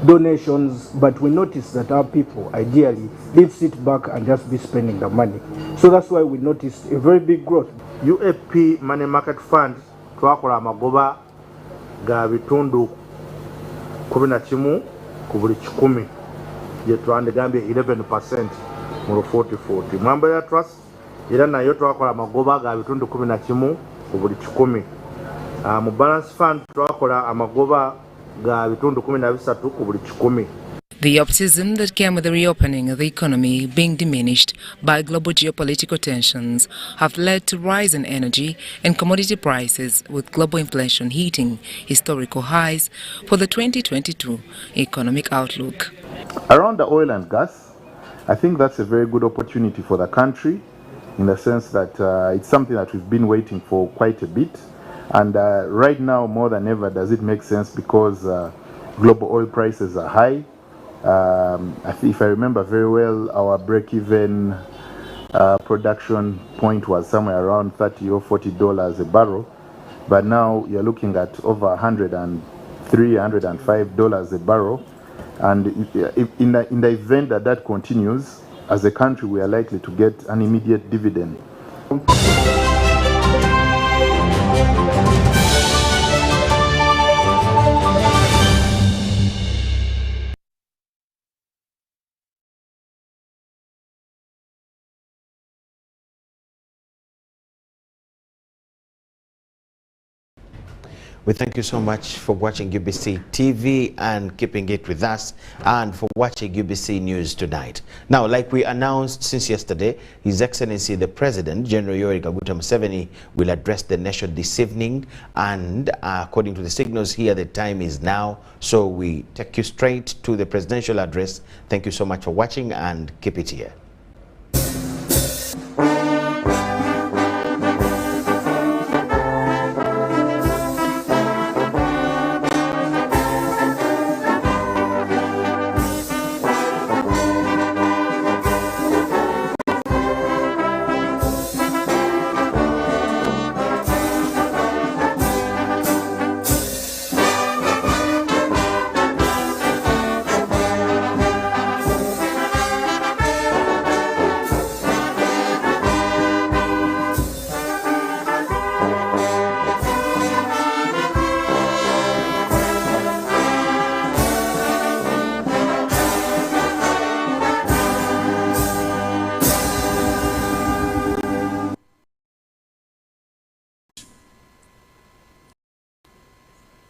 donations, but we noticed that our people ideally did sit back and just be spending the money. So that's why we noticed a very big growth. UAP Money Market Fund twakola amagoba ga bitundu 11 ku buli 10 je twandegambye 11% mu 40-40. Mwamba ya trust era nayo twakola amagoba ga bitundu 11 ku buli 10. Mu balance fund twakola amagoba ga bitundu 13 ku buli 10. The optimism that came with the reopening of the economy being diminished by global geopolitical tensions have led to rise in energy and commodity prices, with global inflation hitting historical highs for the 2022 economic outlook. Around the oil and gas, I think that's a very good opportunity for the country, in the sense that it's something that we've been waiting for quite a bit. And right now, more than ever, does it make sense, because global oil prices are high. If I remember very well, our break-even production point was somewhere around $30 or $40 a barrel. But now you're looking at over $103, $105 a barrel. And in the event that that continues, as a country, we are likely to get an immediate dividend. We thank you so much for watching UBC TV and keeping it with us, and for watching UBC News tonight. Now, like we announced since yesterday, His Excellency the President, General Yoweri Kaguta Museveni, will address the nation this evening, and according to the signals here, the time is now. So we take you straight to the presidential address. Thank you so much for watching, and keep it here.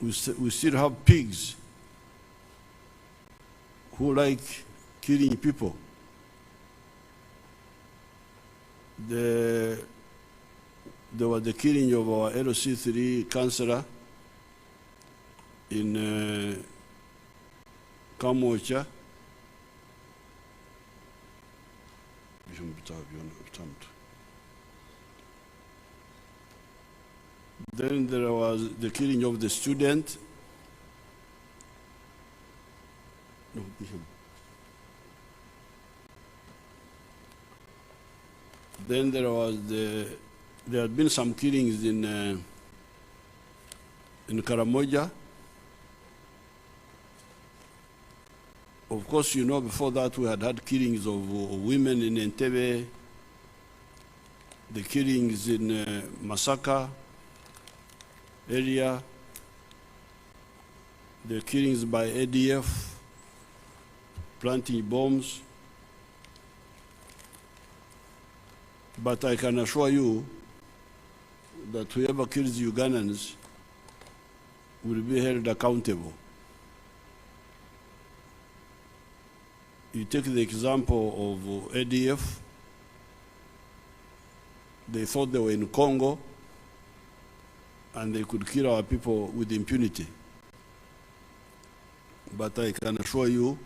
we still have pigs who like killing people. There was the killing of our LC3 councillor in Kamocha. Then there was the killing of the student. No, then there had been some killings in Karamoja. Of course, you know, before that we had killings of women in Entebbe, the killings in Masaka area, the killings by ADF, planting bombs. But I can assure you that whoever kills Ugandans will be held accountable. You take the example of ADF. They thought they were in Congo and they could kill our people with impunity. But I can assure you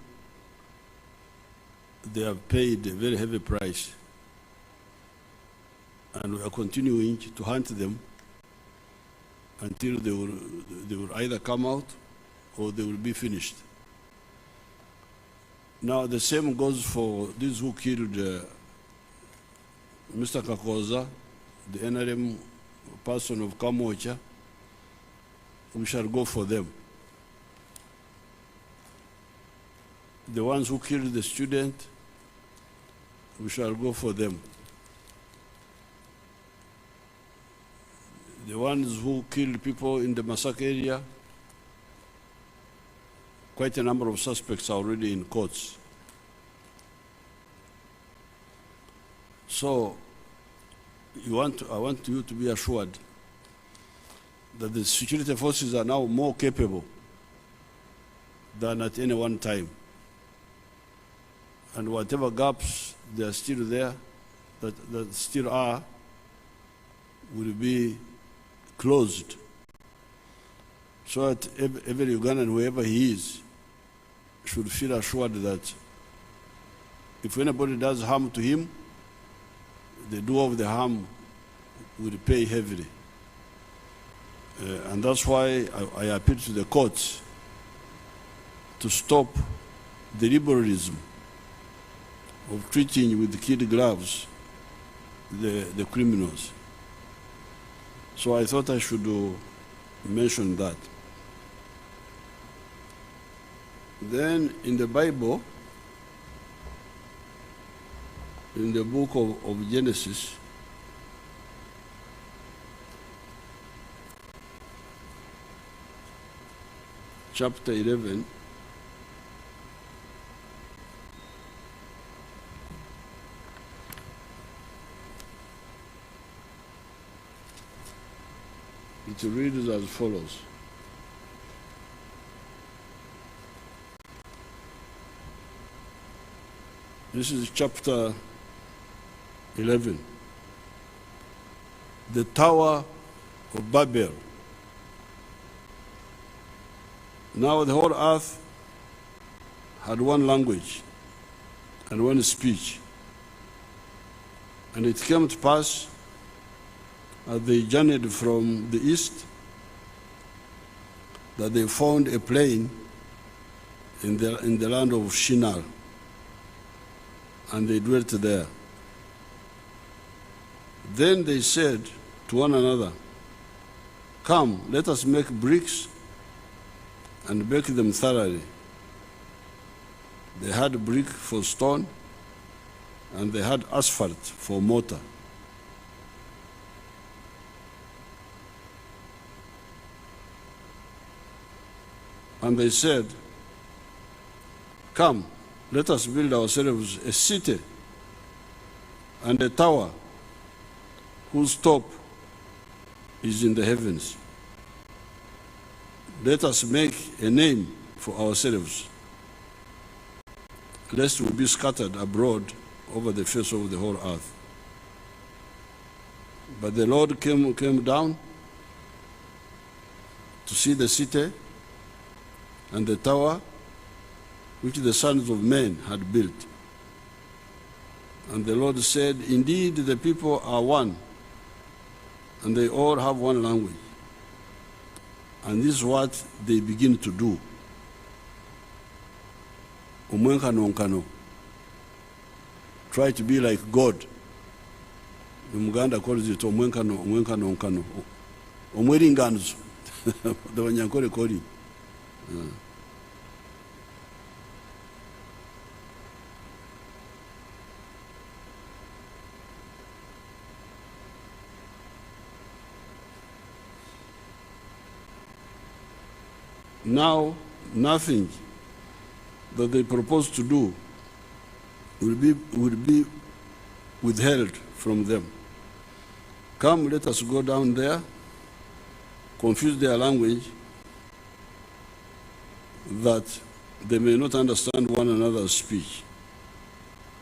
they have paid a very heavy price. And we are continuing to hunt them until they will either come out or they will be finished. Now the same goes for these who killed Mr. Kakoza, the NRM person of Kamocha. We shall go for them. The ones who killed the student, we shall go for them. The ones who killed people in the Masaka area, quite a number of suspects are already in courts. So I want you to be assured that the security forces are now more capable than at any one time. And whatever gaps they are still there, that still are, will be closed. So that every Ugandan, whoever he is, should feel assured that if anybody does harm to him, the doer of the harm will pay heavily. And that's why I appeal to the courts to stop the liberalism of treating with kid gloves the criminals. So I thought I should mention that. Then in the Bible, in the book of Genesis, chapter 11, it reads as follows. This is chapter 11. The Tower of Babel. Now the whole earth had one language and one speech. And it came to pass as they journeyed from the east that they found a plain in the land of Shinar, and they dwelt there. Then they said to one another, "Come, let us make bricks and bake them thoroughly." They had brick for stone, and they had asphalt for mortar. And they said, "Come, let us build ourselves a city and a tower whose top is in the heavens. let us make a name for ourselves, lest we be scattered abroad over the face of the whole earth. But the Lord came down to see the city and the tower which the sons of men had built. And the Lord said, indeed the people are one, and they all have one language. And this is what they begin to do. Omwenkano. Try to be like God. The Muganda calls it omwenkano. Omweringanzo. The Wanyankore call it. Now, nothing that they propose to do will be withheld from them. Come, let us go down there, confuse their language, that they may not understand one another's speech.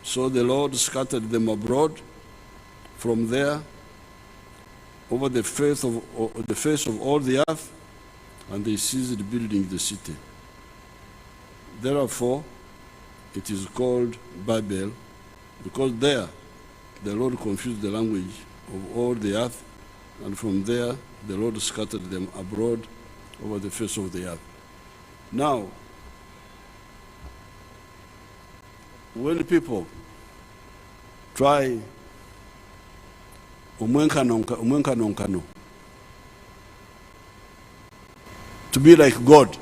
So the Lord scattered them abroad from there over the face of all the earth, and they ceased building the city. Therefore, it is called Babel, because there the Lord confused the language of all the earth, and from there the Lord scattered them abroad over the face of the earth. Now, when people try omwenkano, to be like God,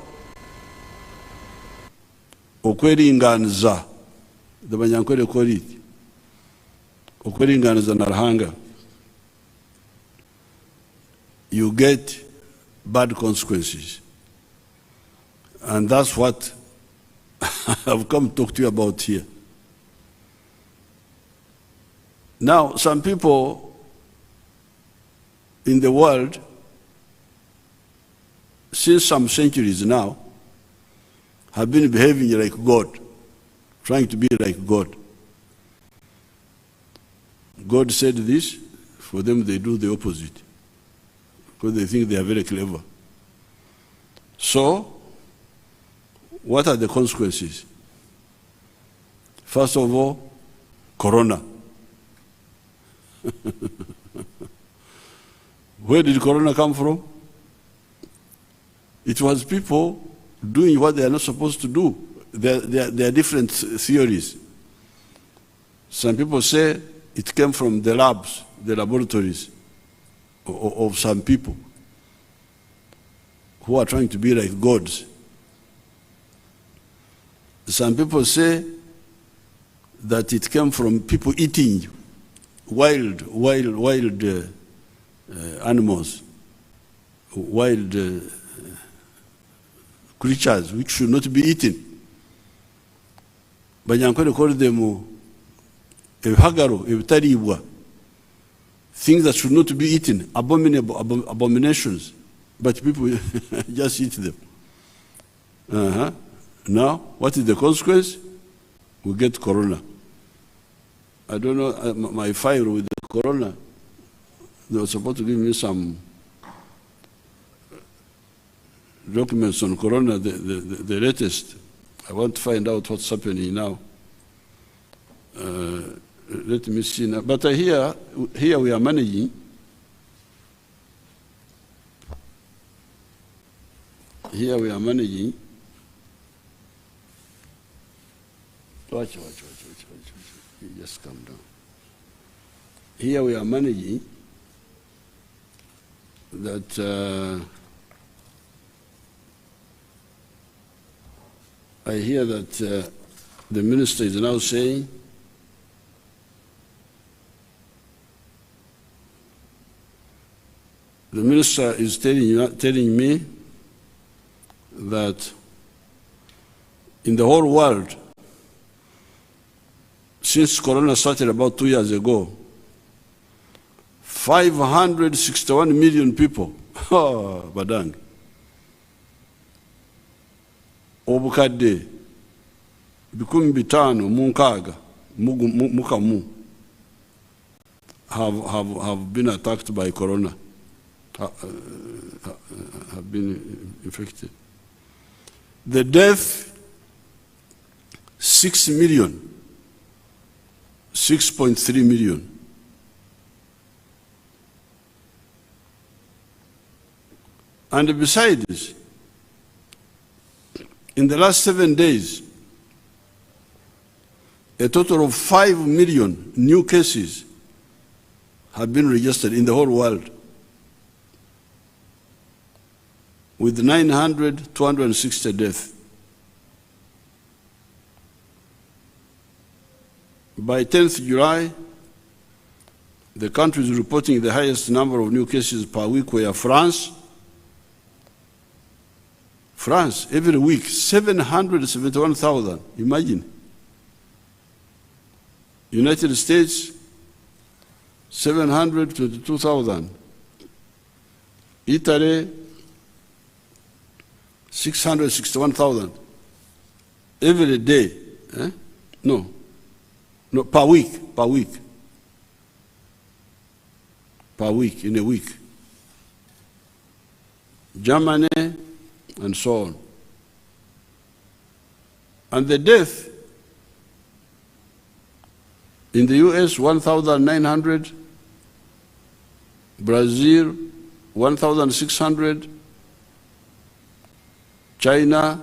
okweringaniza, the Banyankore call it, okweringaniza na ruhanga, you get bad consequences. And that's what I've come to talk to you about here. Now, some people in the world, since some centuries now, have been behaving like God, trying to be like God. God said this, for them they do the opposite, because they think they are very clever. So, what are the consequences? First of all, Corona. Where did Corona come from? It was people doing what they are not supposed to do. There are different theories. Some people say it came from the labs, the laboratories of some people who are trying to be like gods. Some people say that it came from people eating wild animals, wild creatures which should not be eaten. Banyankore call them ebihagaro, ebitaribwa, things that should not be eaten, abominable abominations, but people just eat them. Now, what is the consequence? We get Corona. I don't know, my file with the Corona, they were supposed to give me some documents on Corona, the latest. I want to find out what's happening now. Let me see now. But here we are managing. Here we are managing. Watch. You just calm down. Here we are managing that I hear that the minister is now saying the minister is telling me that in the whole world, since Corona started about 2 years ago, 561 million people, Badang, obukadde 5,500 mukamu have been attacked by corona, have been infected. The death, 6 million, 6.3 million. And besides, in the last 7 days, a total of 5 million new cases have been registered in the whole world, with 260 deaths. By 10th July, the countries reporting the highest number of new cases per week were France. France, every week, 771,000, imagine. United States, 722,000. Italy, 661,000. Every day, No, per week, in a week. Germany, and so on. And the death in the US, 1,900, Brazil, 1,600, China,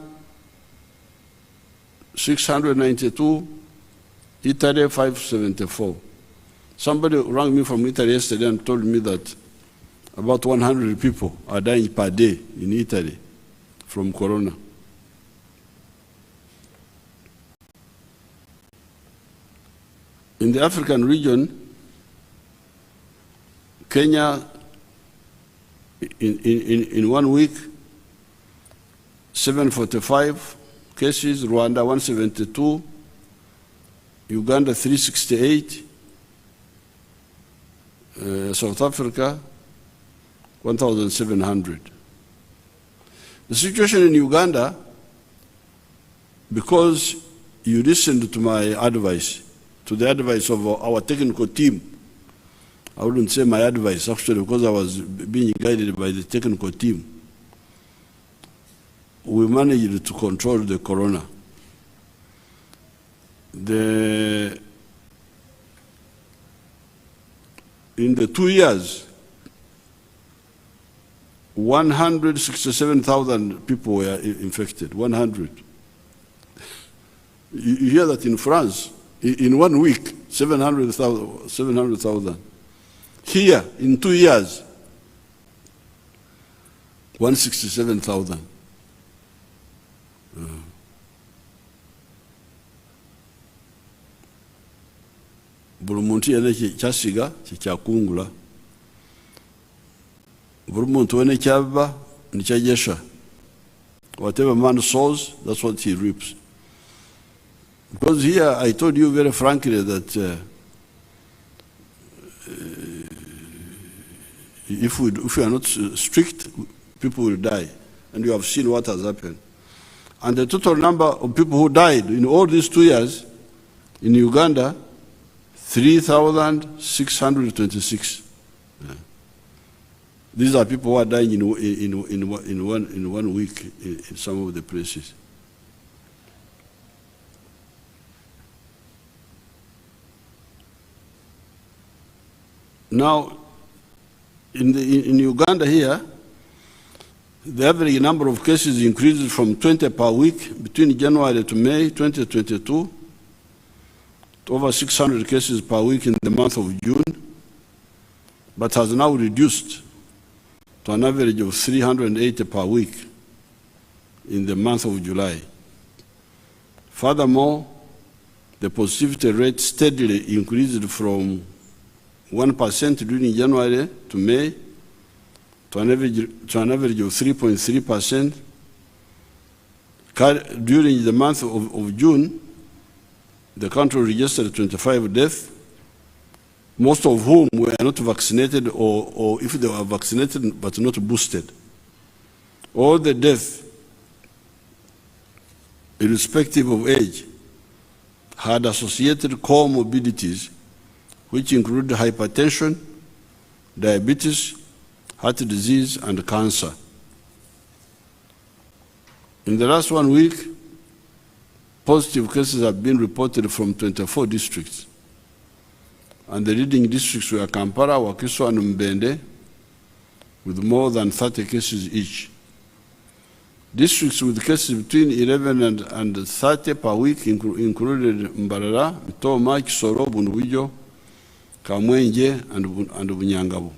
692, Italy, 574. Somebody rang me from Italy yesterday and told me that about 100 people are dying per day in Italy from corona. In the African region, Kenya, in 1 week, 745 cases, Rwanda 172, Uganda 368, South Africa 1,700. The situation in Uganda, because you listened to my advice, to the advice of our technical team, I wouldn't say my advice, actually, because I was being guided by the technical team, we managed to control the corona. In the 2 years, 167,000 people were infected, 100. You hear that in France, in 1 week, 700,000. Here, in 2 years, 167,000. Buli muntu yena kyasiga kyekyakungula, buli muntu wena kyava nikyajesha. Whatever man sows, that's what he reaps. Because here I told you very frankly that if we are not strict, people will die. And you have seen what has happened. And the total number of people who died in all these 2 years in Uganda, 3,626. These are people who are dying in 1 week in some of the places. Now, in Uganda here, the average number of cases increased from 20 per week between January to May 2022 to over 600 cases per week in the month of June, but has now reduced to an average of 380 per week in the month of July. Furthermore, the positivity rate steadily increased from 1% during January to May to an average of 3.3%. During the month of June, the country registered 25 deaths, most of whom were not vaccinated or if they were vaccinated but not boosted. All the deaths irrespective of age, had associated comorbidities, which include hypertension, diabetes, heart disease, and cancer. In the last 1 week, positive cases have been reported from 24 districts, and the leading districts were Kampala, Wakiso, and Mbende, with more than 30 cases each. Districts with cases between 11 and 30 per week included Mbarara, Mtoma, Kisoro, Bunduwijo, Kamwenje, and Bunyangabo.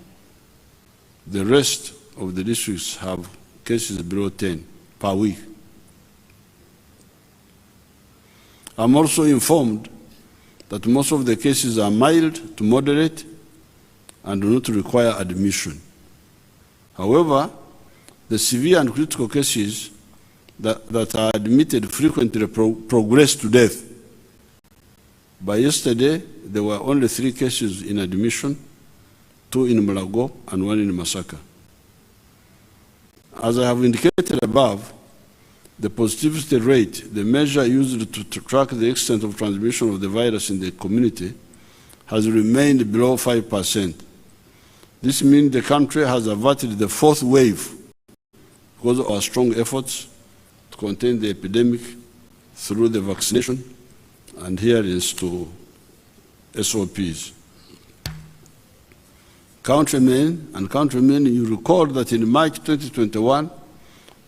The rest of the districts have cases below 10 per week. I'm also informed that most of the cases are mild to moderate and do not require admission. However, the severe and critical cases that are admitted frequently progress to death. By yesterday, there were only 3 cases in admission, 2 in Mulago and 1 in Masaka. As I have indicated above, the positivity rate, the measure used to track the extent of transmission of the virus in the community, has remained below 5%. This means the country has averted the 4th wave because of our strong efforts to contain the epidemic through the vaccination and adherence to SOPs. Countrymen and countrymen, you recall that in March 2021,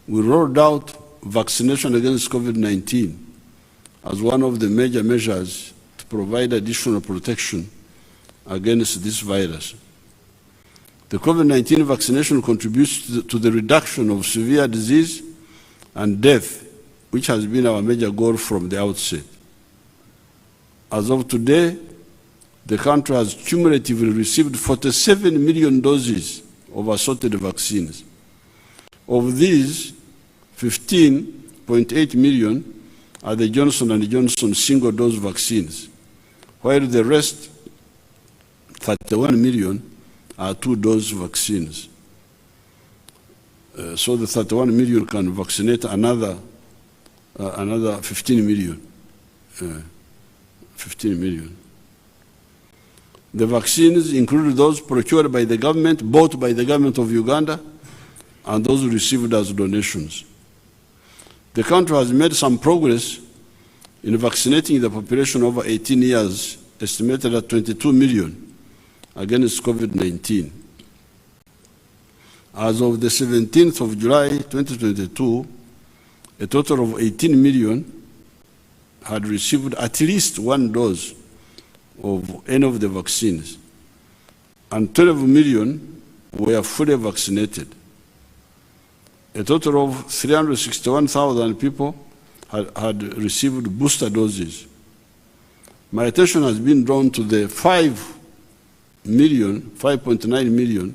we rolled out vaccination against COVID-19 as one of the major measures to provide additional protection against this virus. The COVID-19 vaccination contributes to the reduction of severe disease and death, which has been our major goal from the outset. As of today, the country has cumulatively received 47 million doses of assorted vaccines. Of these, 15.8 million are the Johnson & Johnson single-dose vaccines, while the rest, 31 million, are 2-dose vaccines. So the 31 million can vaccinate another 15 million. 15 million. The vaccines include those procured by the government, bought by the government of Uganda, and those received as donations. The country has made some progress in vaccinating the population over 18 years, estimated at 22 million, against COVID-19. As of the 17th of July 2022, a total of 18 million had received at least 1 dose of any of the vaccines, and 12 million were fully vaccinated. A total of 361,000 people had received booster doses. My attention has been drawn to the 5.9 million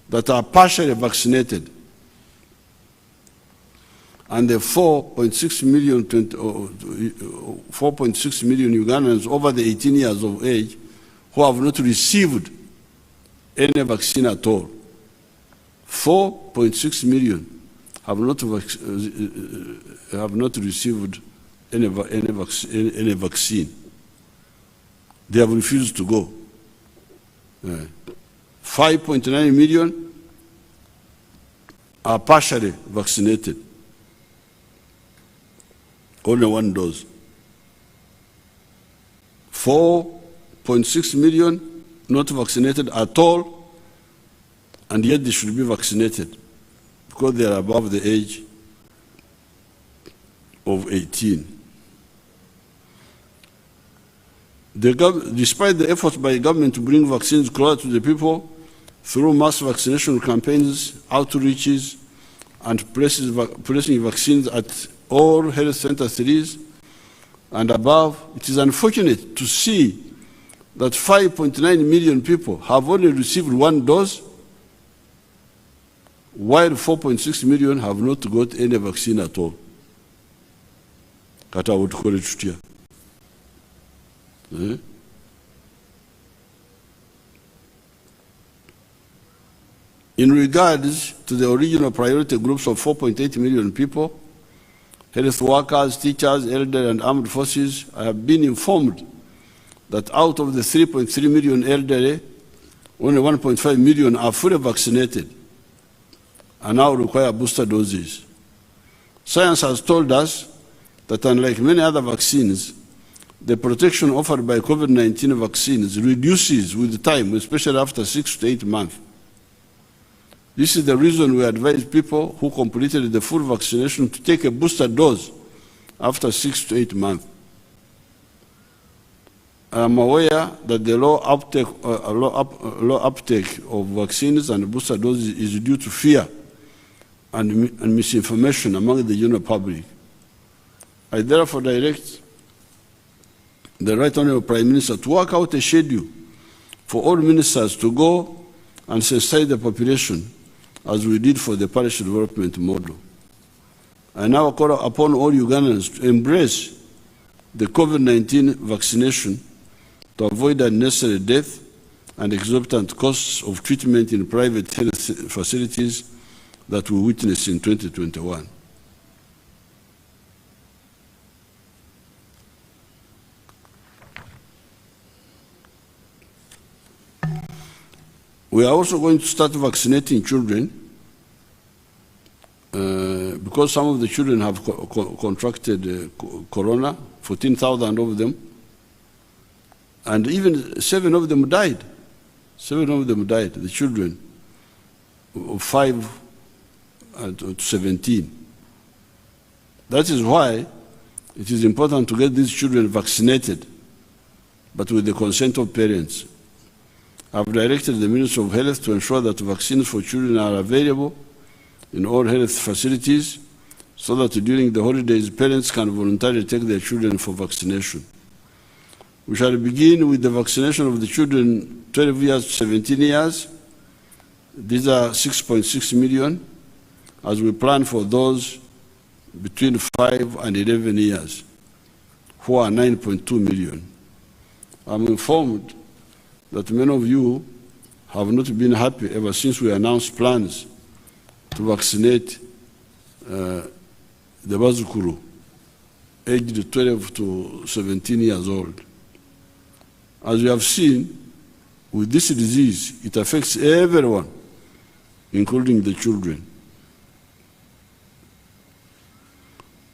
that are partially vaccinated, and the 4.6 million Ugandans over the 18 years of age who have not received any vaccine at all. 4.6 million have not received any vaccine. They have refused to go. 5.9 million are partially vaccinated. Only 1 dose. 4.6 million not vaccinated at all, and yet they should be vaccinated because they are above the age of 18. Despite the efforts by government to bring vaccines closer to the people through mass vaccination campaigns, outreaches, and placing vaccines at all health center 3s and above, it is unfortunate to see that 5.9 million people have only received 1 dose, while 4.6 million have not got any vaccine at all. Kata utukole tutia. In regards to the original priority groups of 4.8 million people, health workers, teachers, elderly, and armed forces, I have been informed that out of the 3.3 million elderly, only 1.5 million are fully vaccinated and now require booster doses. Science has told us that unlike many other vaccines, the protection offered by COVID-19 vaccines reduces with time, especially after 6 to 8 months. This is the reason we advise people who completed the full vaccination to take a booster dose after 6 to 8 months. I am aware that the low uptake of vaccines and booster doses is due to fear and misinformation among the general public. I therefore direct the Right Honourable Prime Minister to work out a schedule for all ministers to go and sensitize the population as we did for the parish development model. I now call upon all Ugandans to embrace the COVID-19 vaccination to avoid unnecessary death and exorbitant costs of treatment in private health facilities that we witnessed in 2021. We are also going to start vaccinating children because some of the children have contracted corona, 14,000 of them, and even 7 of them died. 7 of them died, the children, 5 to 17. That is why it is important to get these children vaccinated, but with the consent of parents. I have directed the Minister of Health to ensure that vaccines for children are available in all health facilities so that during the holidays, parents can voluntarily take their children for vaccination. We shall begin with the vaccination of the children 12 years to 17 years. These are 6.6 million, as we plan for those between 5 and 11 years, who are 9.2 million. I'm informed that many of you have not been happy ever since we announced plans to vaccinate the Bazukuru, aged 12 to 17 years old. As you have seen, with this disease, it affects everyone, including the children.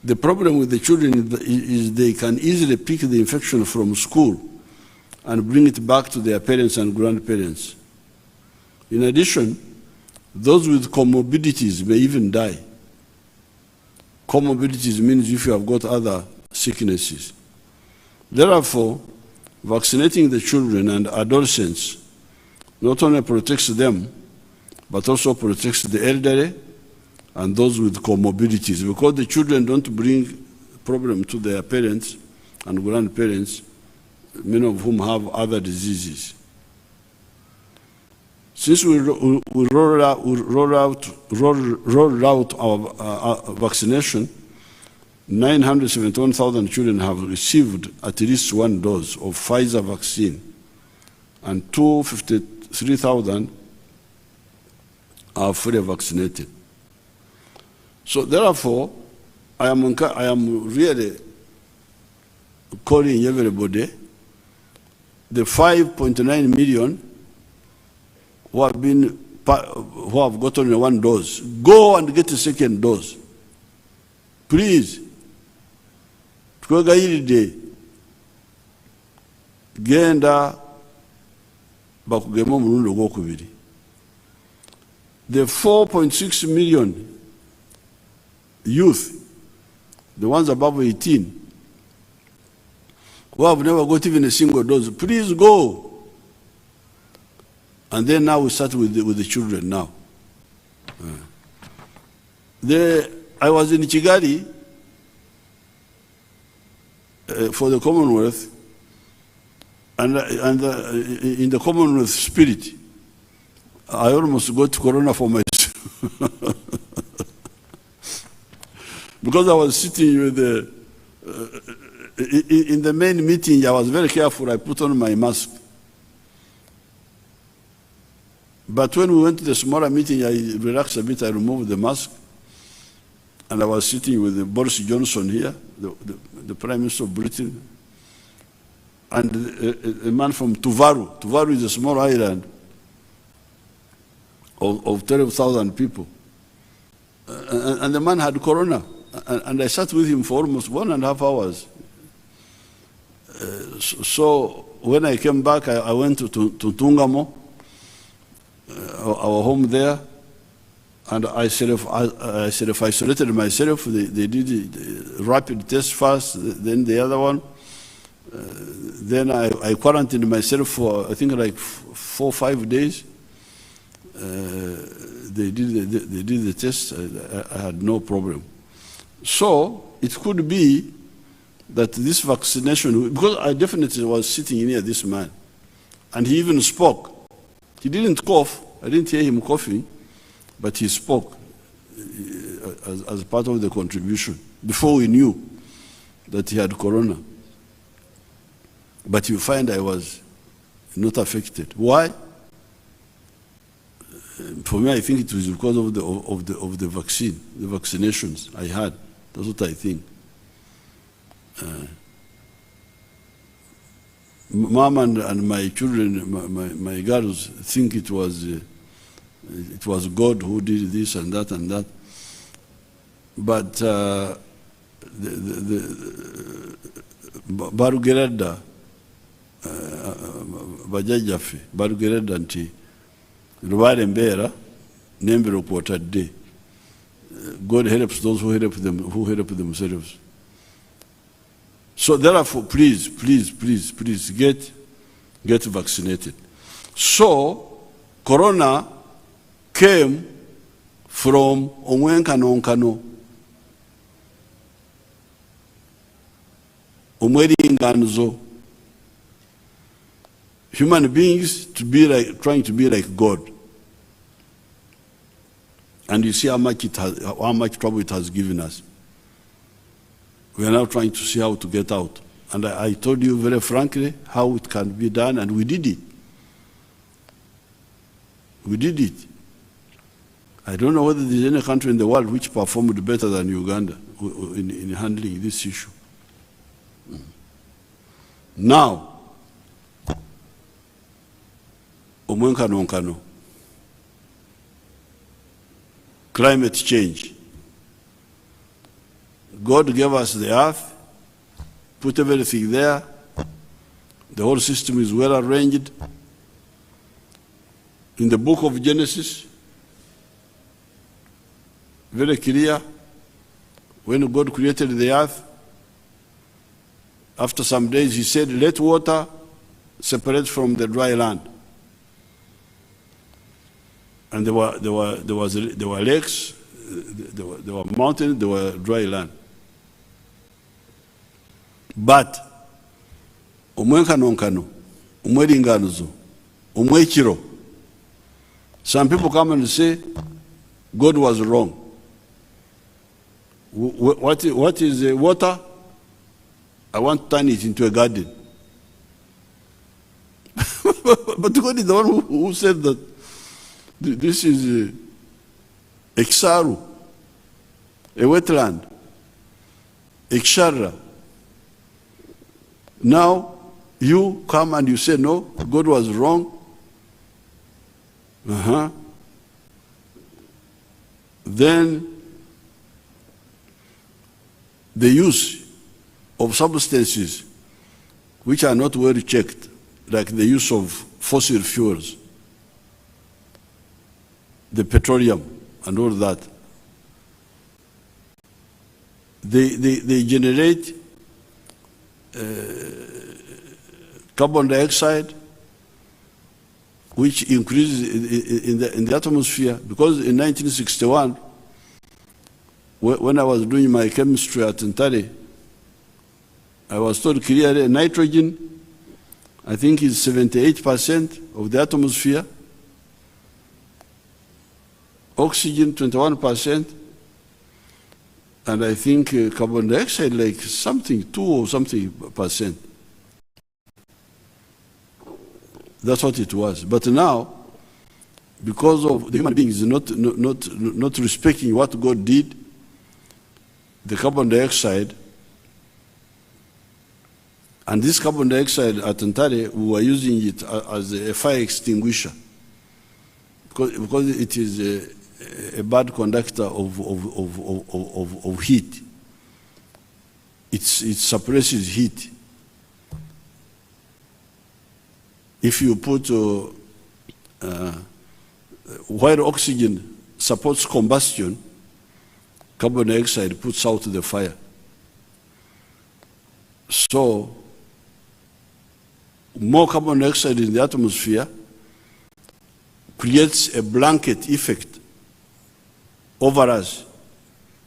The problem with the children is they can easily pick the infection from school and bring it back to their parents and grandparents. In addition, those with comorbidities may even die. Comorbidities means if you have got other sicknesses. Therefore, vaccinating the children and adolescents not only protects them, but also protects the elderly and those with comorbidities, because the children don't bring problem to their parents and grandparents, many of whom have other diseases. Since we roll out our vaccination, 971,000 children have received at least 1 dose of Pfizer vaccine, and 253,000 are fully vaccinated. So therefore, I am really calling everybody, the 5.9 million who have gotten 1 dose, go and get a 2nd dose. Please. Twegayiride genda bakugema omulundi ogwokubiri. The 4.6 million youth, the ones above 18, who have never got even a single dose, please go. And then now we start with the children now. I was in Kigali for the Commonwealth, and in the Commonwealth spirit, I almost got corona for myself. Because I was sitting with in the main meeting, I was very careful, I put on my mask. But when we went to the smaller meeting, I relaxed a bit, I removed the mask. and I was sitting with Boris Johnson here, the Prime Minister of Britain, and a man from Tuvalu. Tuvalu is a small island of 12,000 people. And the man had corona. And I sat with him for almost 1.5 hours. So when I came back, I went to Tungamo, our home there, and I self-isolated myself. They did the rapid test first, then the other one. Then I quarantined myself for, I think, like 4 or 5 days. They did the test. I had no problem. So it could be that this vaccination, because I definitely was sitting near this man, and he even spoke. He didn't cough. I didn't hear him coughing, but he spoke as part of the contribution before we knew that he had corona. But you find I was not affected. Why? For me, I think it was because of the vaccine, the vaccinations I had. That's what I think. Mom and my children, my girls, think it was God who did this and that and that. But Barugereda, Bajajafe, Barugereda nti Rware Mbera, Nembero Quarter Day. God helps those who help themselves. So therefore, please get vaccinated. So corona came from Omwenkanonkano, Omweringanzo. Human beings trying to be like God. And you see how much trouble it has given us. We are now trying to see how to get out. And I told you very frankly how it can be done, and we did it. We did it. I don't know whether there's any country in the world which performed better than Uganda in handling this issue. Now, Omwenkanonkano, climate change. God gave us the earth, put everything there. The whole system is well arranged. In the book of Genesis, very clear, when God created the earth, after some days he said, let water separate from the dry land. And there were lakes, there were mountains, there were dry land. But Omwenkanonkano, Omweringanzo, Omwekiro, some people come and say God was wrong. What is water? I want to turn it into a garden. But God is the one who said that this is Exaru, a wetland, Ekshara. Now you come and you say, no, God was wrong. Then the use of substances which are not well checked, like the use of fossil fuels, the petroleum and all that, they generate carbon dioxide, which increases in the atmosphere. Because in 1961, when I was doing my chemistry at Ntare, I was told clearly nitrogen, I think, is 78% of the atmosphere, oxygen 21%, and I think carbon dioxide like something 2 or something %. That's what it was. But now, because of the human beings not respecting what God did, the carbon dioxide, and this carbon dioxide at Ntare, we were using it as a fire extinguisher because it is a bad conductor of heat. It suppresses heat. If you put while oxygen supports combustion, carbon dioxide puts out the fire. So, more carbon dioxide in the atmosphere creates a blanket effect over us.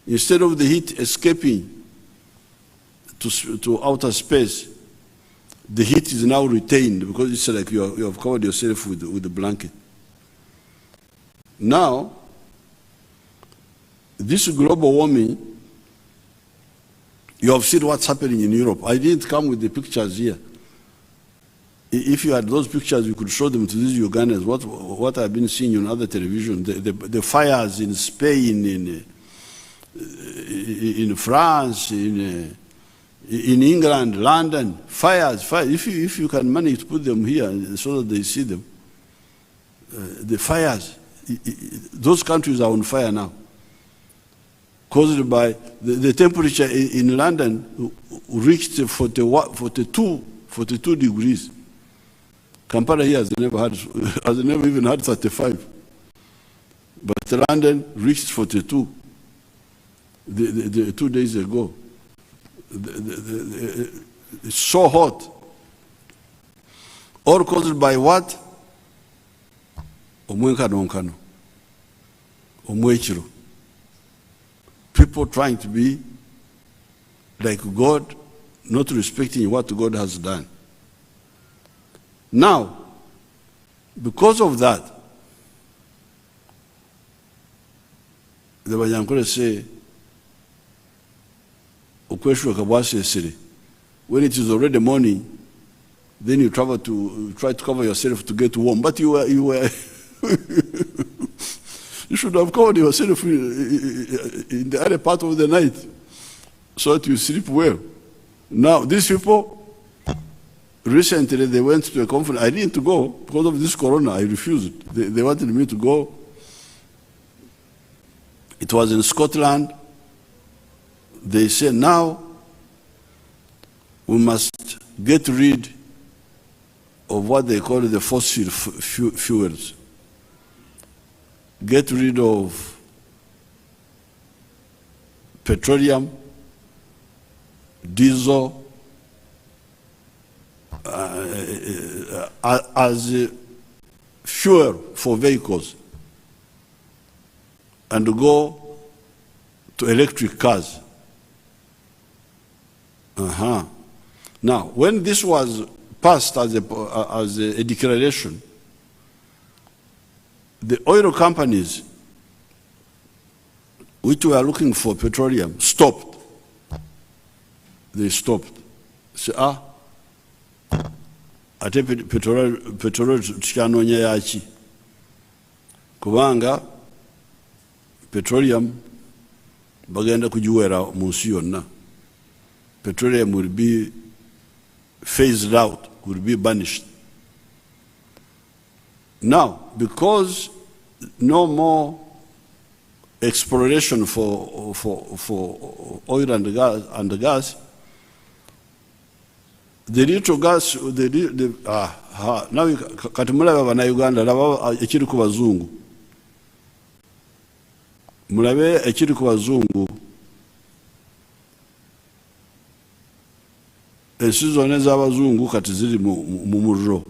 Instead of the heat escaping to outer space, the heat is now retained because it's like you have covered yourself with the blanket. Now, this global warming, you have seen what's happening in Europe. I didn't come with the pictures here. If you had those pictures, you could show them to these Ugandans. What I've been seeing on other television, the fires in Spain, in France, in England, London, fires. If you can manage to put them here so that they see them, the fires, those countries are on fire now, caused by the temperature in London reached 42 degrees. Kampala here has never even had 35. But London reached 42 the 2 days ago. It's so hot. All caused by what? Omwenkanonkano. Omwechiro. People trying to be like God, not respecting what God has done. Now, because of that, the Banyankole say, when it is already morning, then you try to cover yourself to get warm. But you were you should have covered yourself in the early part of the night so that you sleep well. Now, these people, recently they went to a conference. I didn't go because of this corona. I refused. They wanted me to go. It was in Scotland. They said now we must get rid of what they call the fossil fuels. Get rid of petroleum, diesel, as a fuel for vehicles, and go to electric cars. Now, when this was passed as a declaration, the oil companies which were looking for petroleum stopped. They stopped. Say, ate petrol tukyanoonya yaki kubanga petroleum bagenda kugiwera mu nsi yonna. Petroleum will be phased out, will be banished. Now, because no more exploration for oil and gas, the little gas, now kati mulaba bana Uganda laba ekiri ku bazungu. Mulabe ekiri ku bazungu. Ensi zonna ez'abazungu kati ziri mu murro.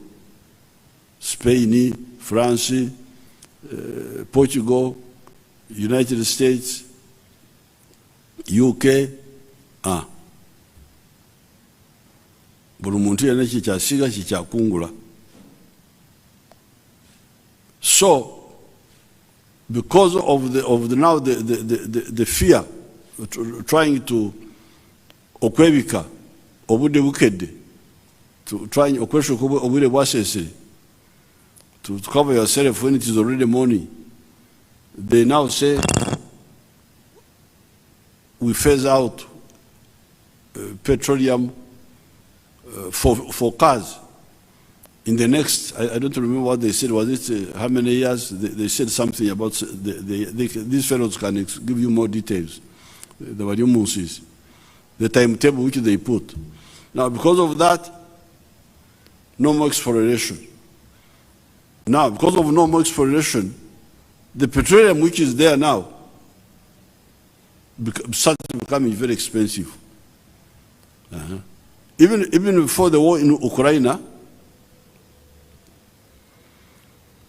Spain, France, Portugal, United States, UK. Buli muntu yenna kikyasiga kikyakungula. So, because of the fear, trying to okwebika obudde bukedde, to trying okwesha obudde bwasesere, to cover yourself when it is already morning, they now say we phase out petroleum for cars. In the next, I don't remember what they said, was it how many years? They said something about, these fellows can give you more details. The Wadiumusis, the timetable which they put. Now, because of that, no more exploration. Now, because of no more exploration, the petroleum which is there now starts becoming very expensive. Even before the war in Ukraine,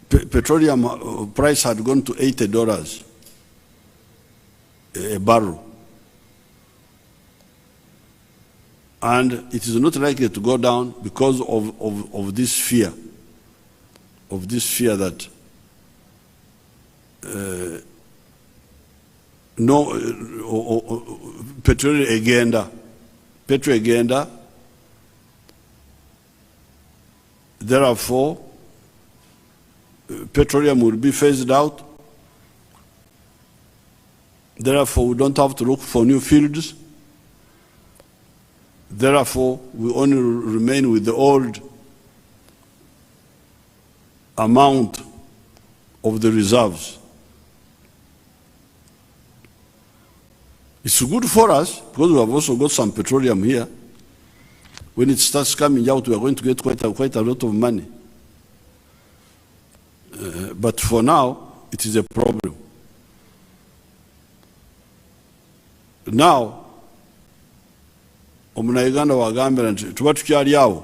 petroleum price had gone to $80 a barrel. And it is not likely to go down because of this fear, that petrol agenda, therefore, petroleum will be phased out. Therefore, we don't have to look for new fields. Therefore, we only remain with the old amount of the reserves. It's good for us because we have also got some petroleum here. When it starts coming out, we are going to get quite a lot of money. But for now, it is a problem. Now, Omunayuganda wagambira nti tuba tukyali awo,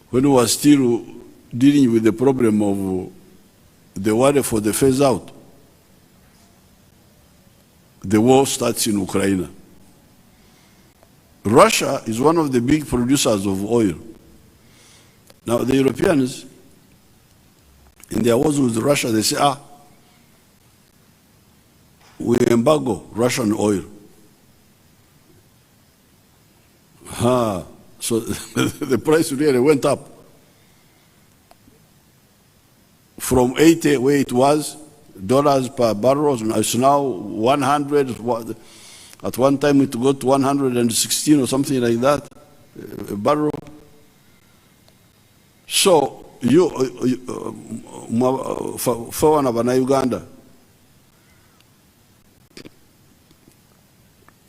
when we were still dealing with the problem of the worry for the phase out, the war starts in Ukraine. Russia is one of the big producers of oil. Now the Europeans, in their wars with Russia, they say, we embargo Russian oil. So the price really went up from 80 where it was dollars per barrel. It's now 100. At one time it got to 116 or something like that a barrel. So you for one of Uganda,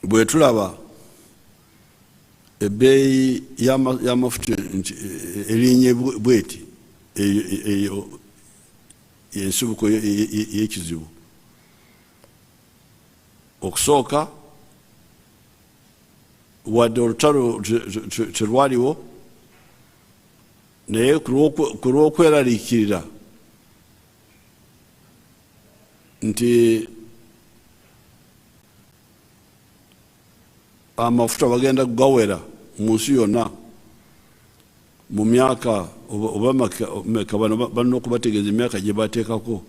bwetulaba ebbeeyi y'amafuta erinye bweti eyo ensibuko y'ekizibu. Okusooka wadde olutalo terwaliwo, naye ku lw'okweraliikirira nti amafuta bagenda kugawera mu nsi yonna mu myaka oba meka balina okubategeeza emyaka gye bateekako.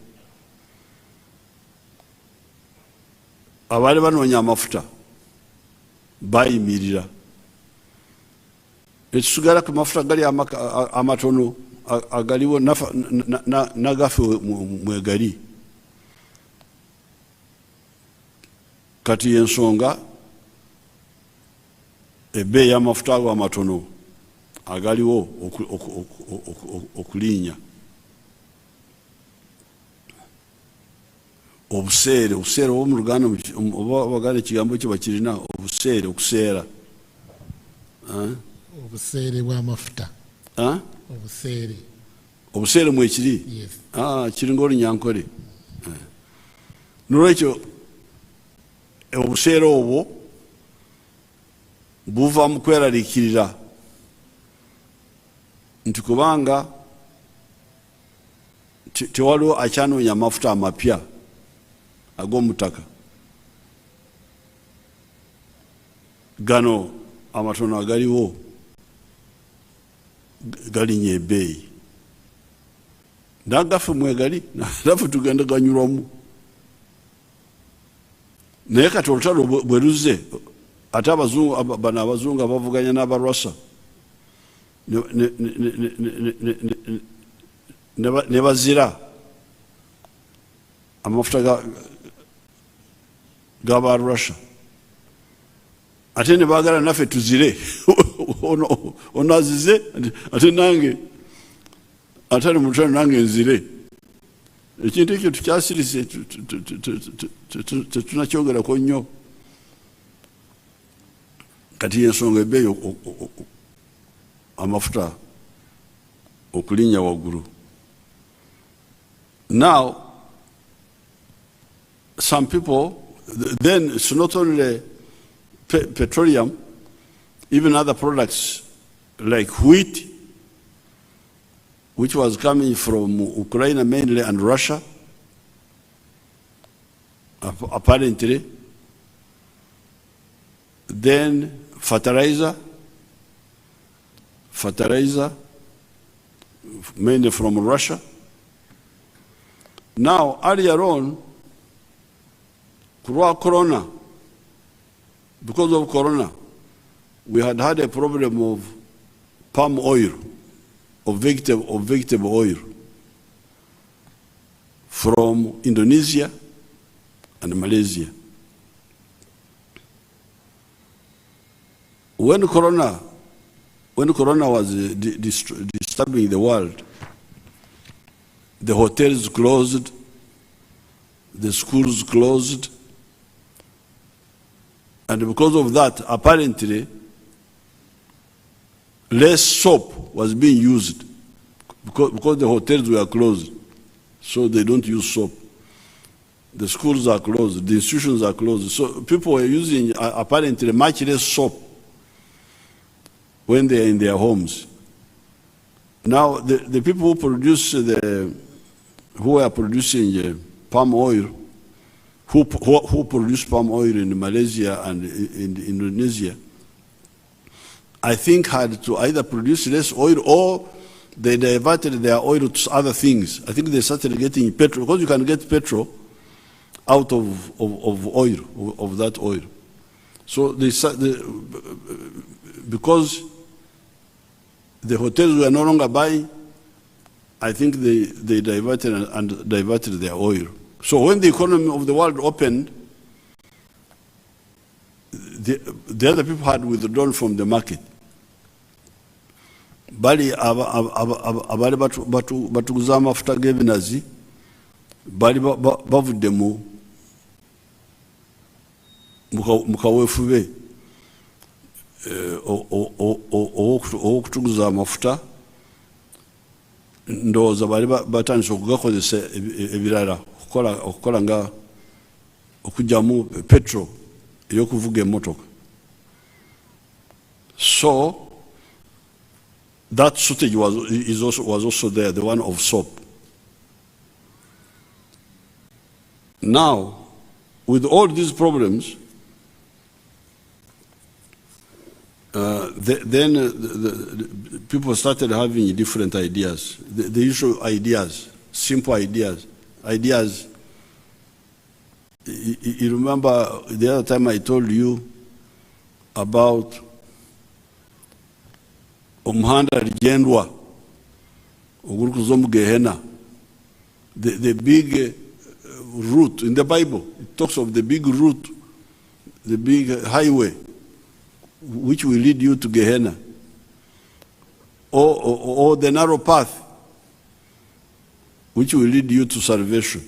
Abaali banoonya amafuta bayimirira, ekisigala ku mafuta gali amatono agaliwo nagafe mwegali. Kati y'ensonga ebbeeyi y'amafuta ago amatono agaliwo okulinnya. Obuseere oba mu Luganda oba Baganda ekigambo ekyo bakirina, obuseere, okuseera. Obuseere bw'amafuta. Obuseere mwekiri? Kiringa Olunyankole. Nolwekyo obuseere obwo buva mu kweraliikirira nti kubanga tewaliwo akyanoonya amafuta amapya ag'omutaka. Gano amatono agaliwo galinnya ebbeeyi. Nagafe mwegali, naffe tugenda ganyulwamu. Naye kati olutalo bwe luzze, ate bano abazungu abavuganya n'abarwasa ne bazira amafuta gaba Russia. Ate ne bagala naffe tuzire ono azize ate nange atali mutano nange nzire. Ekintu ekyo tukyasirise tetunakyogerako nnyo. Kati y'ensonga ebbeeyi amafuta okulinnya waggulu. Now, some people, then it's not only petroleum, even other products like wheat, which was coming from Ukraine mainly and Russia, apparently. Then fertilizer, mainly from Russia. Now, earlier on, Corona, because of Corona, we had a problem of palm oil, of vegetable oil from Indonesia and Malaysia. When Corona was disturbing the world, the hotels closed, the schools closed, and because of that, apparently, less soap was being used because the hotels were closed, so they don't use soap. The schools are closed, the institutions are closed, so people were using apparently much less soap when they are in their homes. Now, the people who are producing palm oil, who produce palm oil in Malaysia and in Indonesia, I think had to either produce less oil or they diverted their oil to other things. I think they started getting petrol, because you can get petrol out of oil, of that oil. So because the hotels were no longer buying, I think they diverted their oil. So when the economy of the world opened, the other people had withdrawn from the market. Bali abali batuguza amafuta g'ebinazi bali bavudde mu kaweefube ow'okutuguza amafuta, ndowooza bali batandise okugakozesa ebirala okukola nga okugyamu petrol ey'okuvuga emmotoka. So that shortage was also there, the one of soap. Now, with all these problems, then people started having different ideas, the usual ideas, simple ideas. You remember the other time I told you about Omuhanda Rigendwa, Ogurukuzomu Gehena, the big route in the Bible. It talks of the big route, the big highway, which will lead you to Gehenna, or the narrow path, which will lead you to salvation.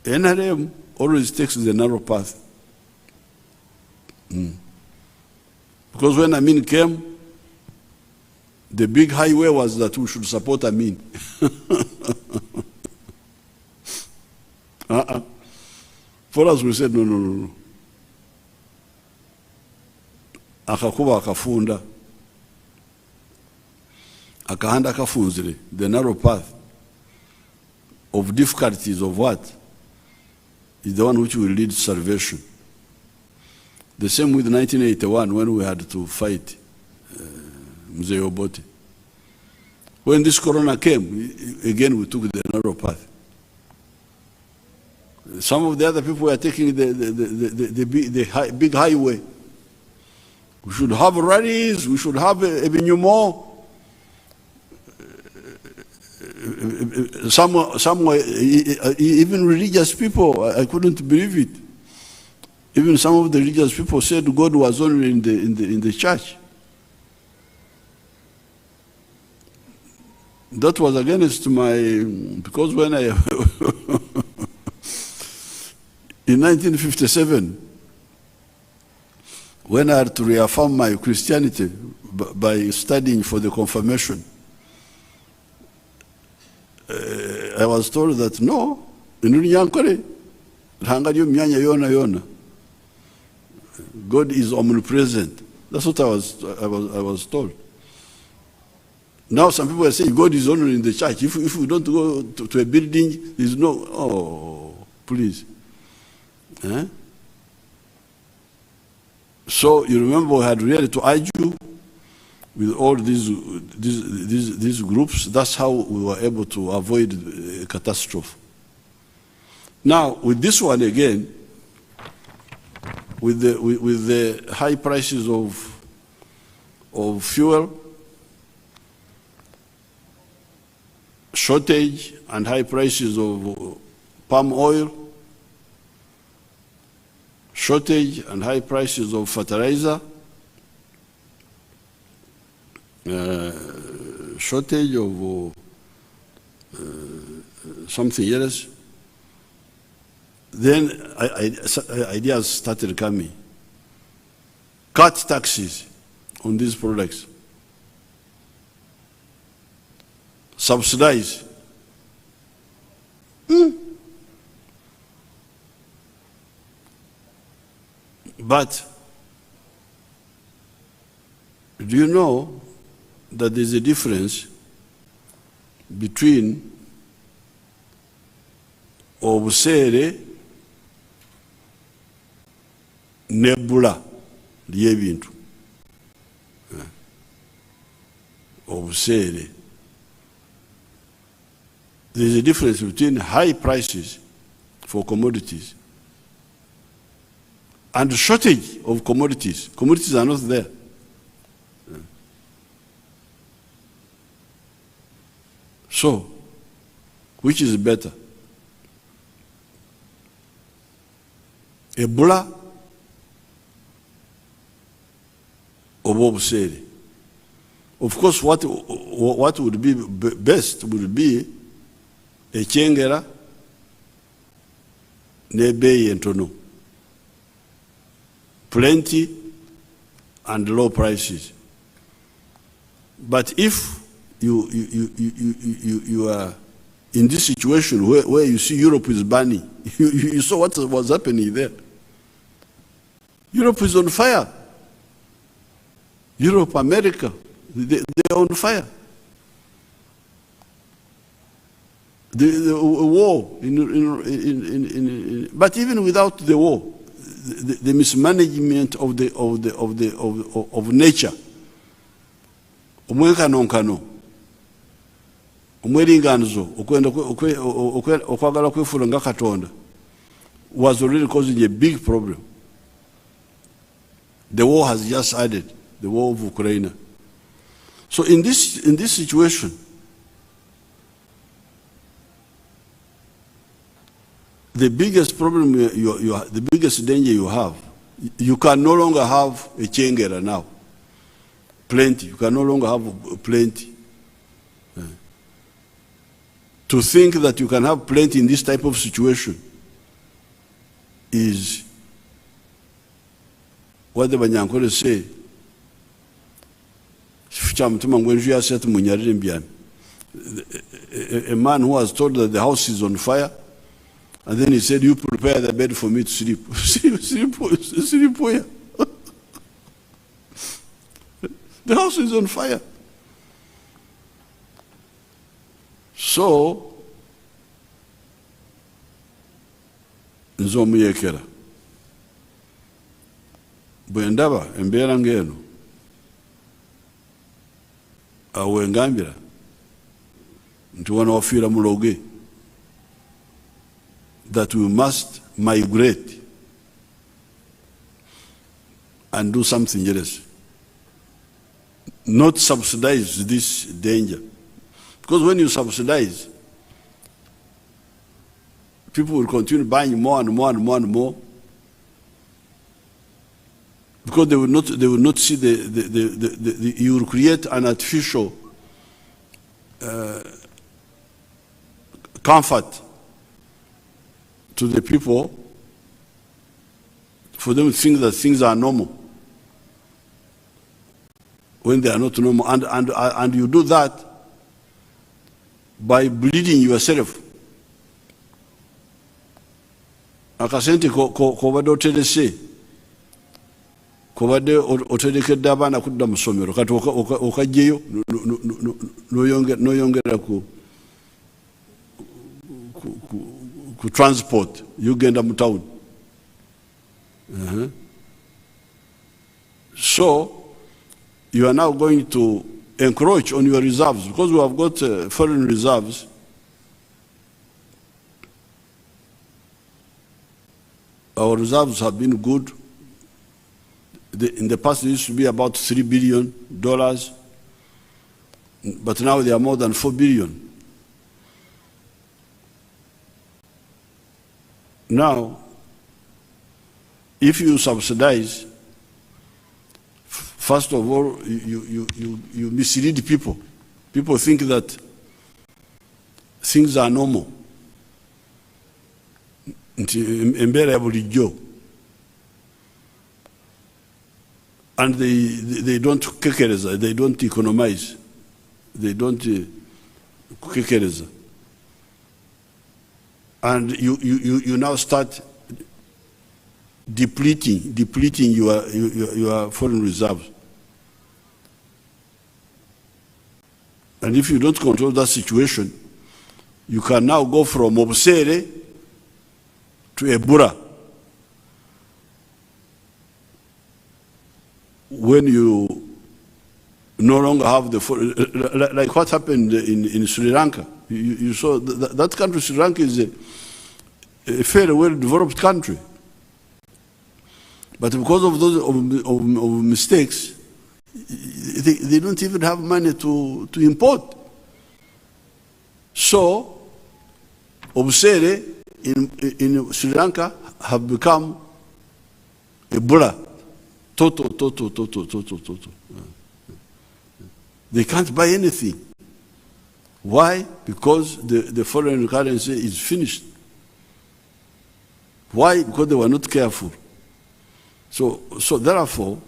NRM always takes the narrow path. Because when Amin came, the big highway was that we should support Amin. For us, we said, no. Akakuba akafunda, akahanda kafunzire, the narrow path of difficulties of what is the one which will lead to salvation. The same with 1981 when we had to fight Mzee Obote. When this corona came, again we took the narrow path. Some of the other people were taking the big highway. We should have rallies, we should have a Some were, even religious people, I couldn't believe it. Even some of the religious people said God was only in the church. That was against my, because when I, in 1957, when I had to reaffirm my Christianity by studying for the confirmation, I was told that no, God is omnipresent. That's what I was told. Now some people are saying God is only in the church. If we don't go to a building, there's no, oh, please. Eh? So you remember we had really to argue with all these groups. That's how we were able to avoid a catastrophe. Now with this one again, with the high prices of fuel, shortage and high prices of palm oil, shortage and high prices of fertilizer, shortage of something else. Then ideas started coming. Cut taxes on these products. Subsidize. But do you know that there's a difference between obusere nebula ly'ebintu? Obusere. There's a difference between high prices for commodities and shortage of commodities. Commodities are not there. So, which is better? Ebola or obusere? Of course, what would be best would be ekyengera n'ebbeeyi entono, plenty and low prices. But if you are in this situation where you see Europe is burning, you saw what was happening there. Europe is on fire. Europe, America, they're on fire. The war, but even without the war, the mismanagement of nature, omwenkanonkano, omweringanizo, okwagala kwefuula nga Katonda, was already causing a big problem. The war has just added, the war of Ukraine. So in this situation, the biggest problem the biggest danger you have, you can no longer have a chengera now. Plenty. You can no longer have plenty. To think that you can have plenty in this type of situation is what the Banyankole say. A man who was told that the house is on fire, and then he said, "You prepare the bed for me to sleep." Sleep where? The house is on fire. So, nzomuyekera bwe ndaba embeera ng'eno awo engambira nti wano wafiira muloge, that we must migrate and do something else, not subsidize this danger. Because when you subsidize, people will continue buying more and more and more and more, because they will not see you will create an artificial comfort to the people for them to think that things are normal when they are not normal, and you do that by bleeding yourself. Akasente kobadde oterese, kobadde oterekedde abaana kudda mu ssomero, kati okajjeyo noyongera ku transport, yogenda mu town. So you are now going to encroach on your reserves, because we have got foreign reserves. Our reserves have been good. In the past, it used to be about $3 billion, but now they are more than $4 billion. Now, if you subsidize, first of all, you mislead people. People think that things are normal. And they don't kekereza, they don't economize, they don't kekereza. And you now start depleting your foreign reserves. And if you don't control that situation, you can now go from obsere to ebura when you no longer have the, like what happened in Sri Lanka. You saw that country, Sri Lanka, is a fairly well-developed country. But because of those of mistakes, they don't even have money to import. So, obsere in Sri Lanka have become Ebola. Total. They can't buy anything. Why? Because the foreign currency is finished. Why? Because they were not careful. So therefore,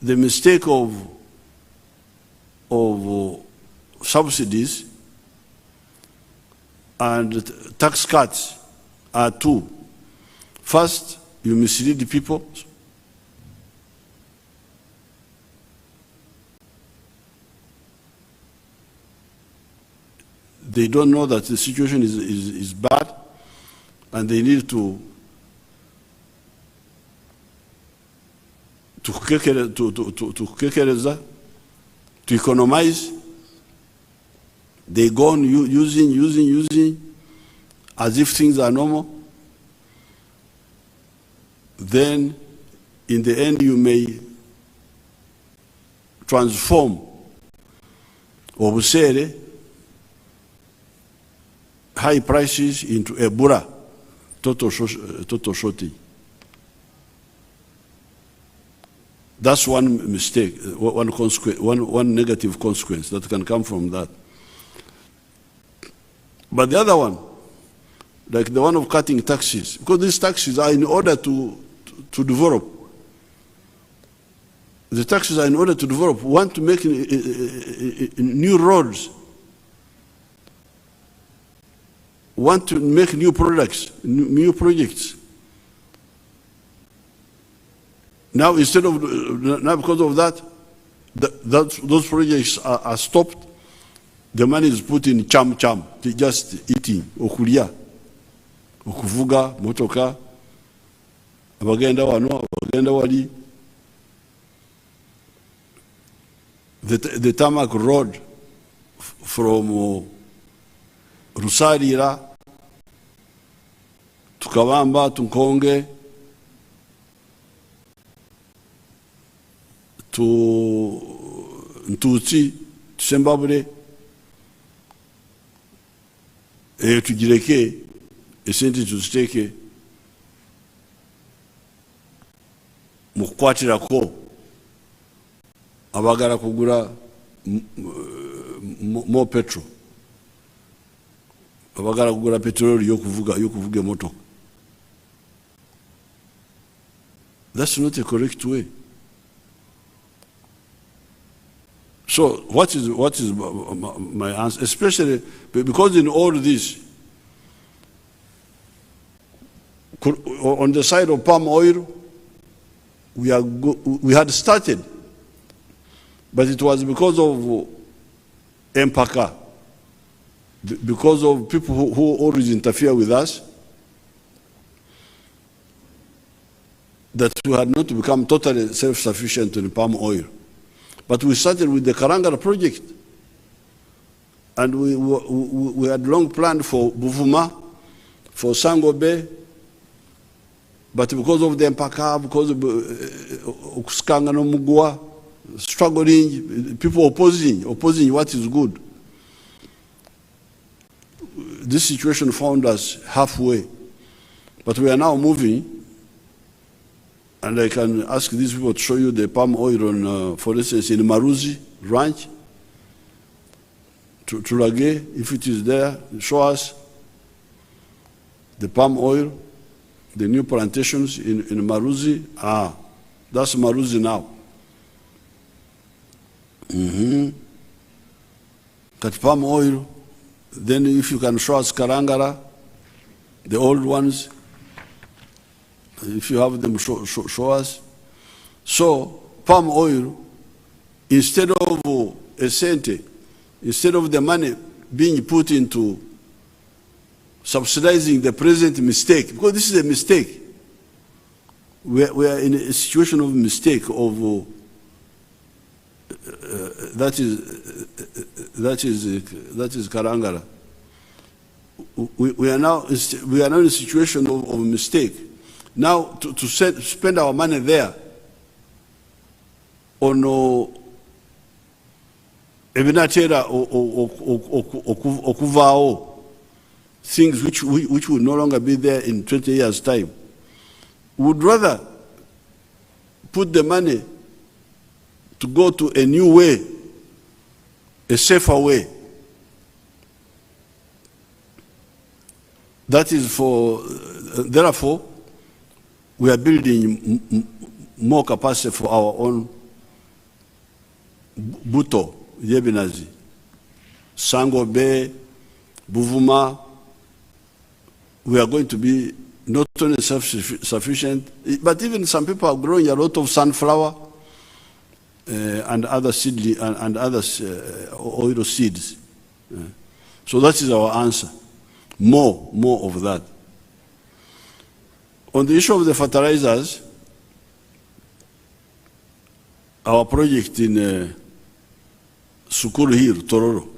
the mistake of subsidies and tax cuts are two. First, you mislead the people. They don't know that the situation is bad, and they need to economize. They go on using as if things are normal. Then, in the end, you may transform obusere, high prices, into ebura, total shortage. That's one mistake, one negative consequence that can come from that. But the other one, like the one of cutting taxes, because these taxes are in order to develop. The taxes are in order to develop. We want to make new roads. We want to make new products, new projects. Now, instead of, now because of that, those projects are stopped. The money is put in cham, just eating, okulia, okuvuga, motoka, abagenda wano, abagenda wali. The tarmac road from Rusarira to Kawamba to Nkonge to Ntutsi to Zimbabwe tugireke esente tuziteeke mu kukwatirako abagala kugura mo petrol, abagala kugura petroli yokuvuga emotoka. That's not a correct way. So what is my answer? Especially because in all this, on the side of palm oil, we had started, but it was because of empaka, because of people who always interfere with us, that we had not become totally self-sufficient in palm oil. But we started with the Karangara project, and we had long planned for Buvuma, for Sangobe, but because of the Mpaka, because of Okuskanga no Mugwa, struggling, people opposing what is good. This situation found us halfway, but we are now moving. And I can ask these people to show you the palm oil on, for instance, in Maruzi Ranch, Tulage, if it is there, show us the palm oil, the new plantations in Maruzi. Ah, that's Maruzi now. That palm oil, then if you can show us Karangara, the old ones, if you have them, show us. So, palm oil, instead of instead of the money being put into subsidizing the present mistake, because this is a mistake. We are in a situation of mistake of that is Karangara. We are now in a situation of mistake. Now, to spend our money there on ebinatera okuvao things which will no longer be there in 20 years' time, we would rather put the money to go to a new way, a safer way. That is therefore, we are building more capacity for our own Buto, Yebinazi, Sangobe, Buvuma. We are going to be not only self-sufficient, but even some people are growing a lot of sunflower and other oil seeds. So that is our answer. More of that. On the issue of the fertilizers, our project in Sukuru here, Tororo,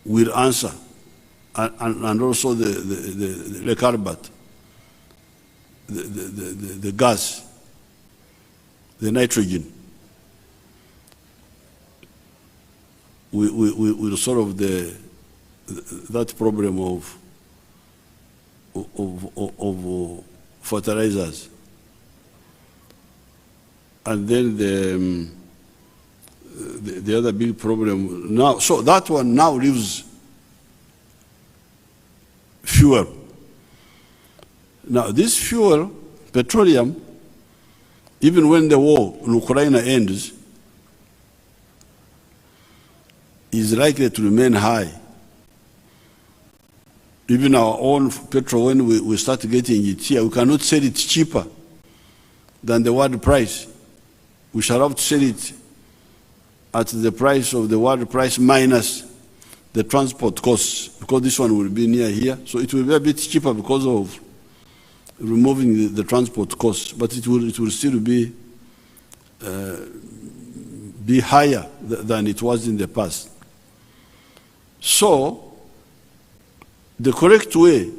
will answer, and also the carbat, the gas, the nitrogen. We will solve that problem of fertilizers. And then the other big problem now, so that one now leaves fuel. Now this fuel, petroleum, even when the war in Ukraine ends, is likely to remain high. Even our own petrol, when we start getting it here, we cannot sell it cheaper than the world price. We shall have to sell it at the price of the world price minus the transport costs, because this one will be near here. So it will be a bit cheaper because of removing the transport costs, but it will still be higher than it was in the past. So the correct way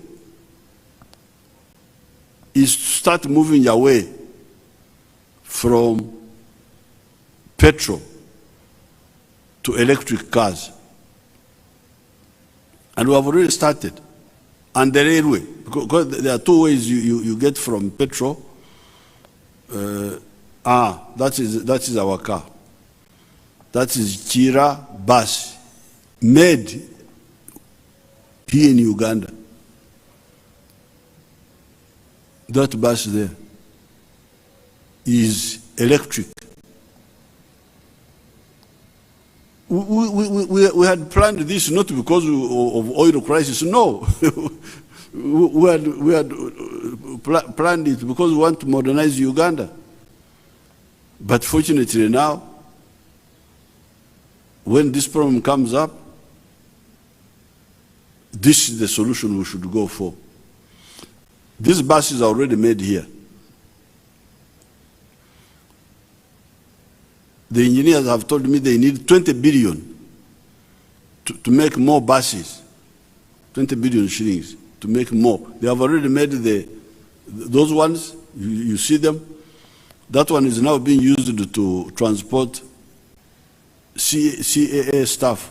is to start moving away from petrol to electric cars. And we have already started. And the railway, because there are two ways you get from petrol. That is our car. That is Chira bus, made here in Uganda. That bus there is electric. We had planned this not because of oil crisis, no. we had planned it because we want to modernize Uganda. But fortunately now, when this problem comes up, this is the solution we should go for. These buses are already made here. The engineers have told me they need 20 billion to make more buses, 20 billion shillings to make more. They have already made those ones, you see them. That one is now being used to transport CAA staff,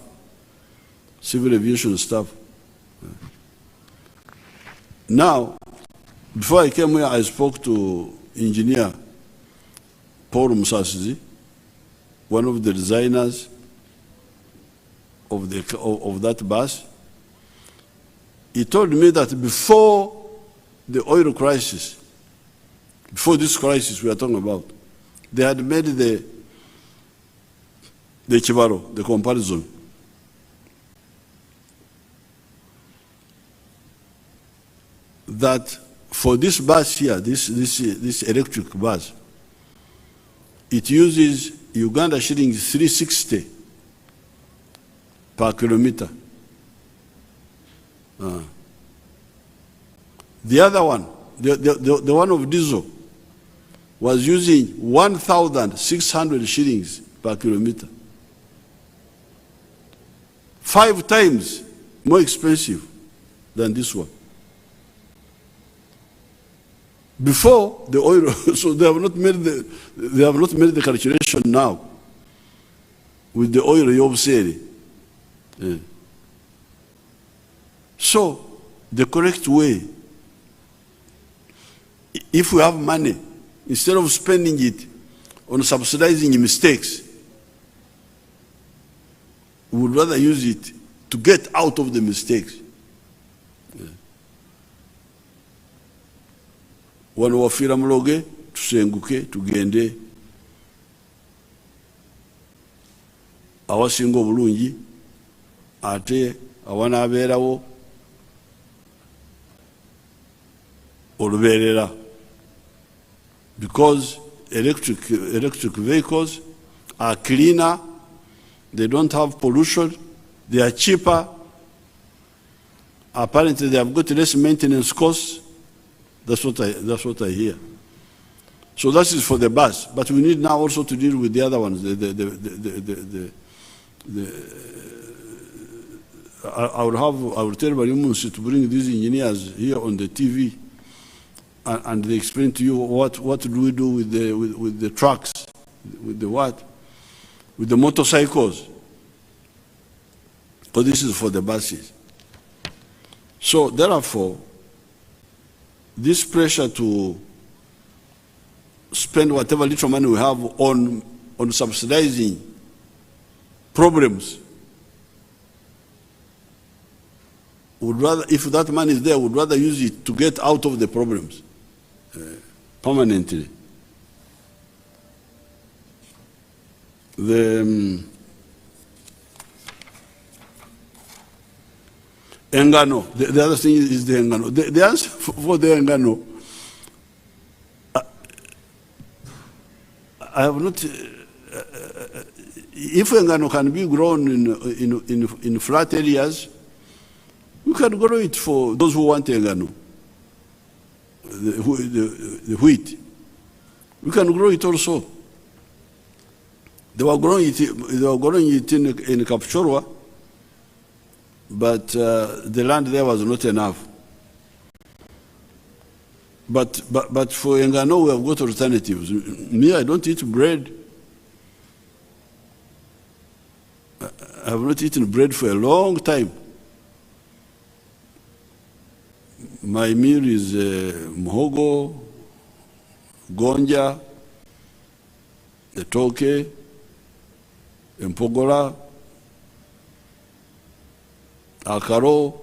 civil aviation staff. Now, before I came here, I spoke to engineer Paul Museveni, one of the designers of that bus. He told me that before the oil crisis, before this crisis we are talking about, they had made the Chibaro, the comparison. That for this bus here, this electric bus, it uses Uganda shillings 360 per kilometer. The other one, the one of diesel, was using 1,600 shillings per kilometer. 5 times more expensive than this one. Before the oil, so they have not made the calculation now with the oil you've said. Yeah. So the correct way, if we have money, instead of spending it on subsidizing mistakes, we would rather use it to get out of the mistakes. Wano wafira muloge tusenguke tugende awasinga obulungi ate awanaabeerawo olubeerera, because electric vehicles are cleaner, they don't have pollution, they are cheaper, apparently they have got less maintenance costs. That's what I hear. So that is for the bus, but we need now also to deal with the other ones. I will tell Barimunsi to bring these engineers here on the TV, and they explain to you what do we do with the trucks, with the motorcycles. But this is for the buses. So therefore, this pressure to spend whatever little money we have on subsidizing problems, would rather, if that money is there, would rather use it to get out of the problems permanently. The Engano, the other thing is the Engano. The answer for the Engano, I have not. If Engano can be grown in flat areas, we can grow it for those who want Engano, the wheat. We can grow it also. They were growing it in Kapchorwa, but the land there was not enough. But for Engano, we have got alternatives. Me, I don't eat bread. I have not eaten bread for a long time. My meal is muhogo, gonja, etoke, empogola, akaro.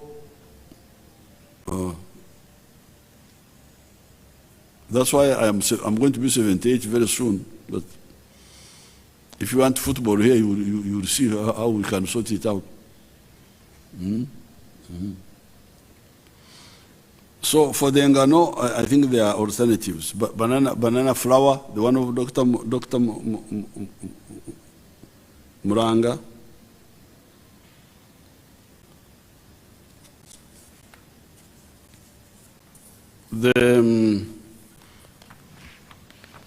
That's why I'm going to be 78 very soon. But if you want football here, you will see how we can sort it out. So for the ngano, I think there are alternatives. But banana flour, the one of Dr. Muranga.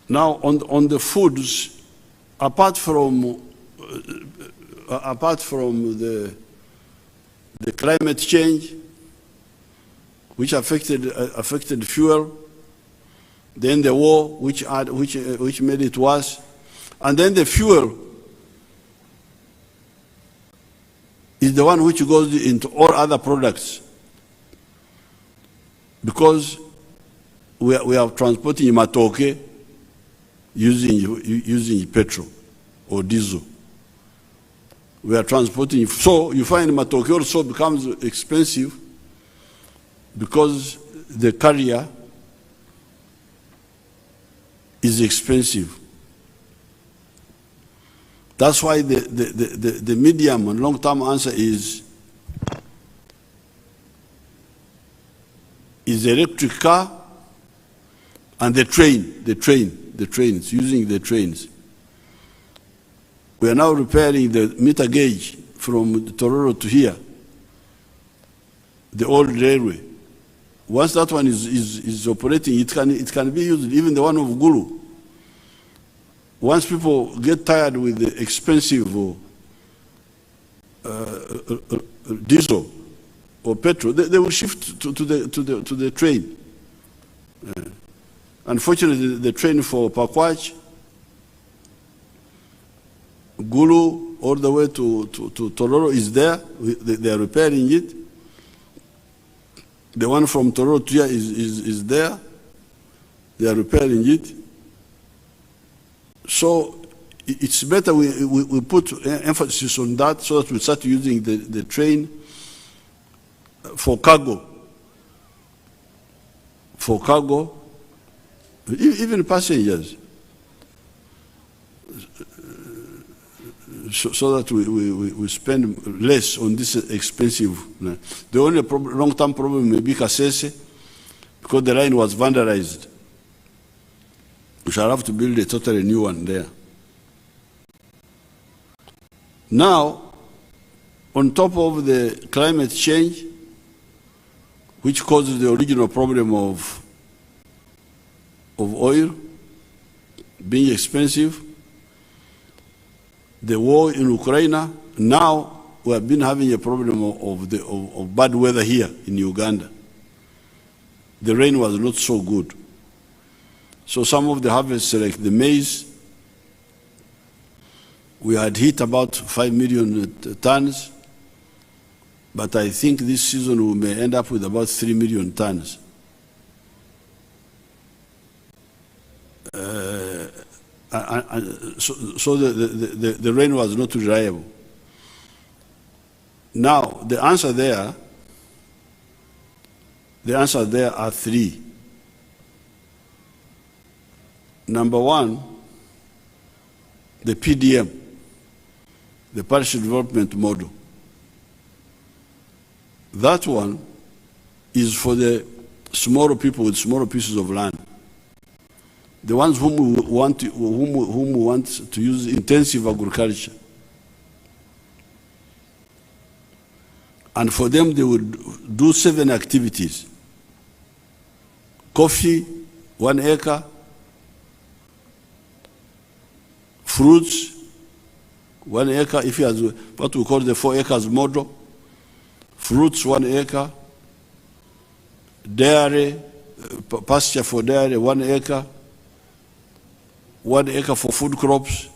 Now on the foods, apart from the climate change, which affected fuel, then the war, which made it worse, and then the fuel is the one which goes into all other products, because we are transporting matoke using petrol or diesel. We are transporting, so you find matoke also becomes expensive because the carrier is expensive. That's why the medium and long-term answer is electric car and the trains, using the trains. We are now repairing the meter gauge from Tororo to here, the old railway. Once that one is operating, it can be used, even the one of Gulu. Once people get tired with the expensive diesel or petrol, they will shift to the train. Unfortunately, the train for Pakwach, Gulu, all the way to Tororo is there. They are repairing it. The one from Tororo to here is there. They are repairing it. So it's better we put emphasis on that so that we start using the train for cargo. For cargo, even passengers. So that we spend less on this expensive. The only long-term problem may be Kasese, because the line was vandalized. We shall have to build a totally new one there. Now, on top of the climate change, which causes the original problem of oil being expensive, the war in Ukraine, now we have been having a problem of bad weather here in Uganda. The rain was not so good. So some of the harvests, like the maize, we had hit about 5 million tons, but I think this season we may end up with about 3 million tons. So the rain was not reliable. Now, the answer there are three. Number one, the PDM, the Partial Development Model. That one is for the smaller people with smaller pieces of land. The ones whom we want to use intensive agriculture. And for them, they would do 7 activities. Coffee, 1 acre. Fruits, 1 acre, if he has what we call the 4 acres model. Fruits, 1 acre. Dairy, pasture for dairy, 1 acre. 1 acre for food crops.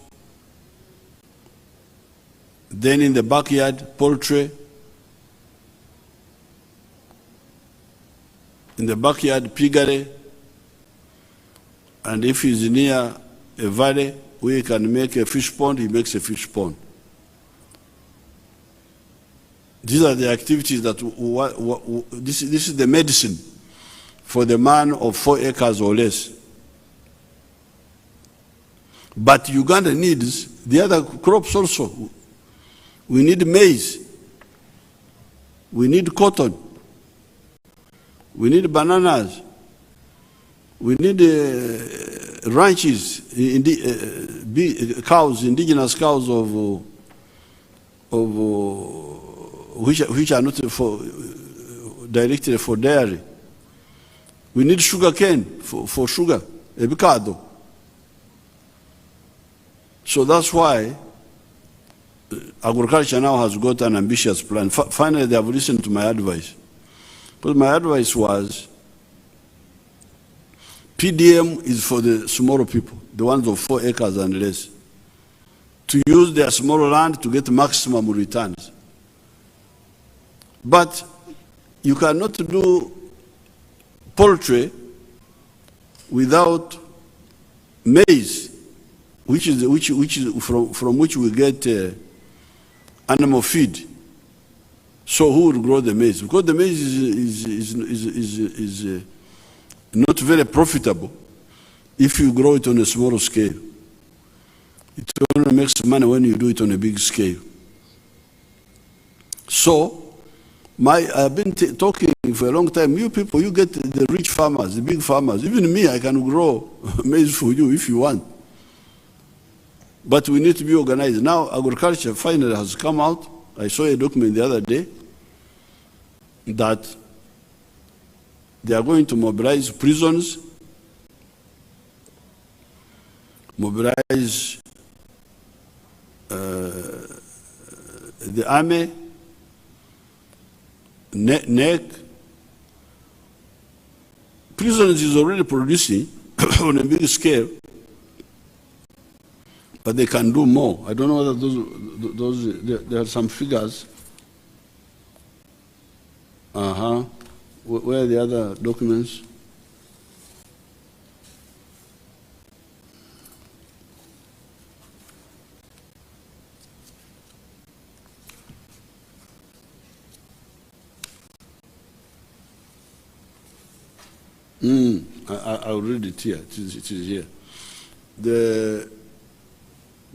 Then in the backyard, poultry. in the backyard piggery, and if he's near a valley, we can make a fish pond, he makes a fish pond. These are the activities that, this is the medicine for the man of 4 acres or less. But Uganda needs the other crops also. We need maize. We need cotton. We need bananas. We need ranches, cows, indigenous cows which are not directed for dairy. We need sugar cane for sugar, avocado. So that's why agriculture now has got an ambitious plan. Finally, they have listened to my advice. But my advice was, PDM is for the smaller people, the ones of 4 acres and less, to use their small land to get maximum returns. But you cannot do poultry without maize, which is from which we get animal feed. So who will grow the maize? Because the maize is not very profitable if you grow it on a small scale. It only makes money when you do it on a big scale. So, I've been talking for a long time. You people, you get the rich farmers, the big farmers. Even me, I can grow maize for you if you want. But we need to be organized. Now, agriculture finally has come out. I saw a document the other day that they are going to mobilize prisons, mobilize the army, NEC. Prisons is already producing on a big scale, but they can do more. I don't know whether there are some figures. Where are the other documents? I'll read it here. It is here. The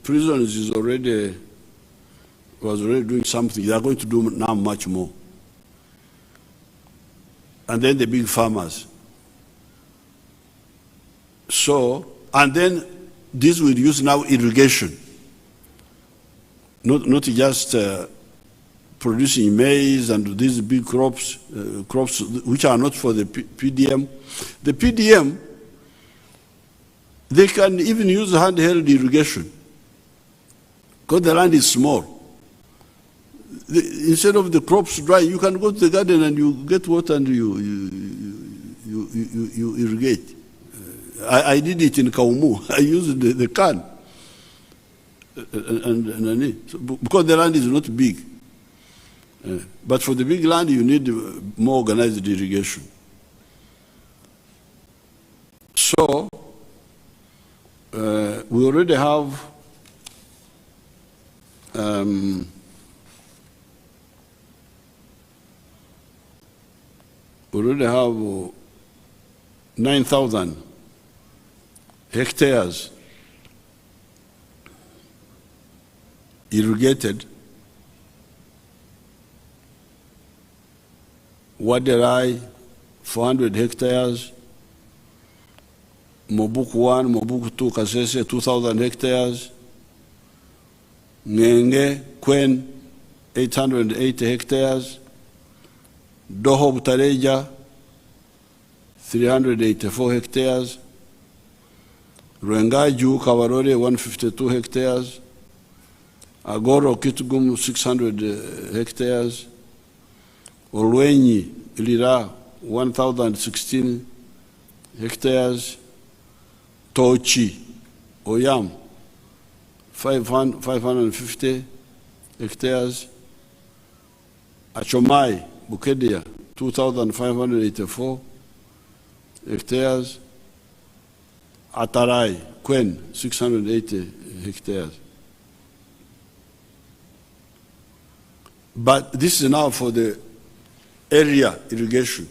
prisons was already doing something. They are going to do now much more. And then the big farmers. So, and then this will use now irrigation. Not just producing maize and these big crops which are not for the PDM. The PDM, they can even use handheld irrigation because the land is small. Instead of the crops dry, you can go to the garden and you get water and you irrigate. I did it in Kaumu. I used the can. Because the land is not big. But for the big land, you need more organized irrigation. So, we already have we already have 9,000 hectares irrigated. Waderai, 400 hectares. Mobuku 1, Mobuku 2, Kasese, 2,000 hectares. Ngenge, Kwen, 880 hectares. Doho Butareja, 384 hectares. Rwengaju, Kawarore, 152 hectares. Agoro, Kitgum, 600 hectares. Olwenyi, Lira, 1,016 hectares. Tochi, Oyam, 550 hectares. Achomai, Bukedia, 2,584 hectares. Atarai, Quen, 680 hectares. But this is now for the area irrigation.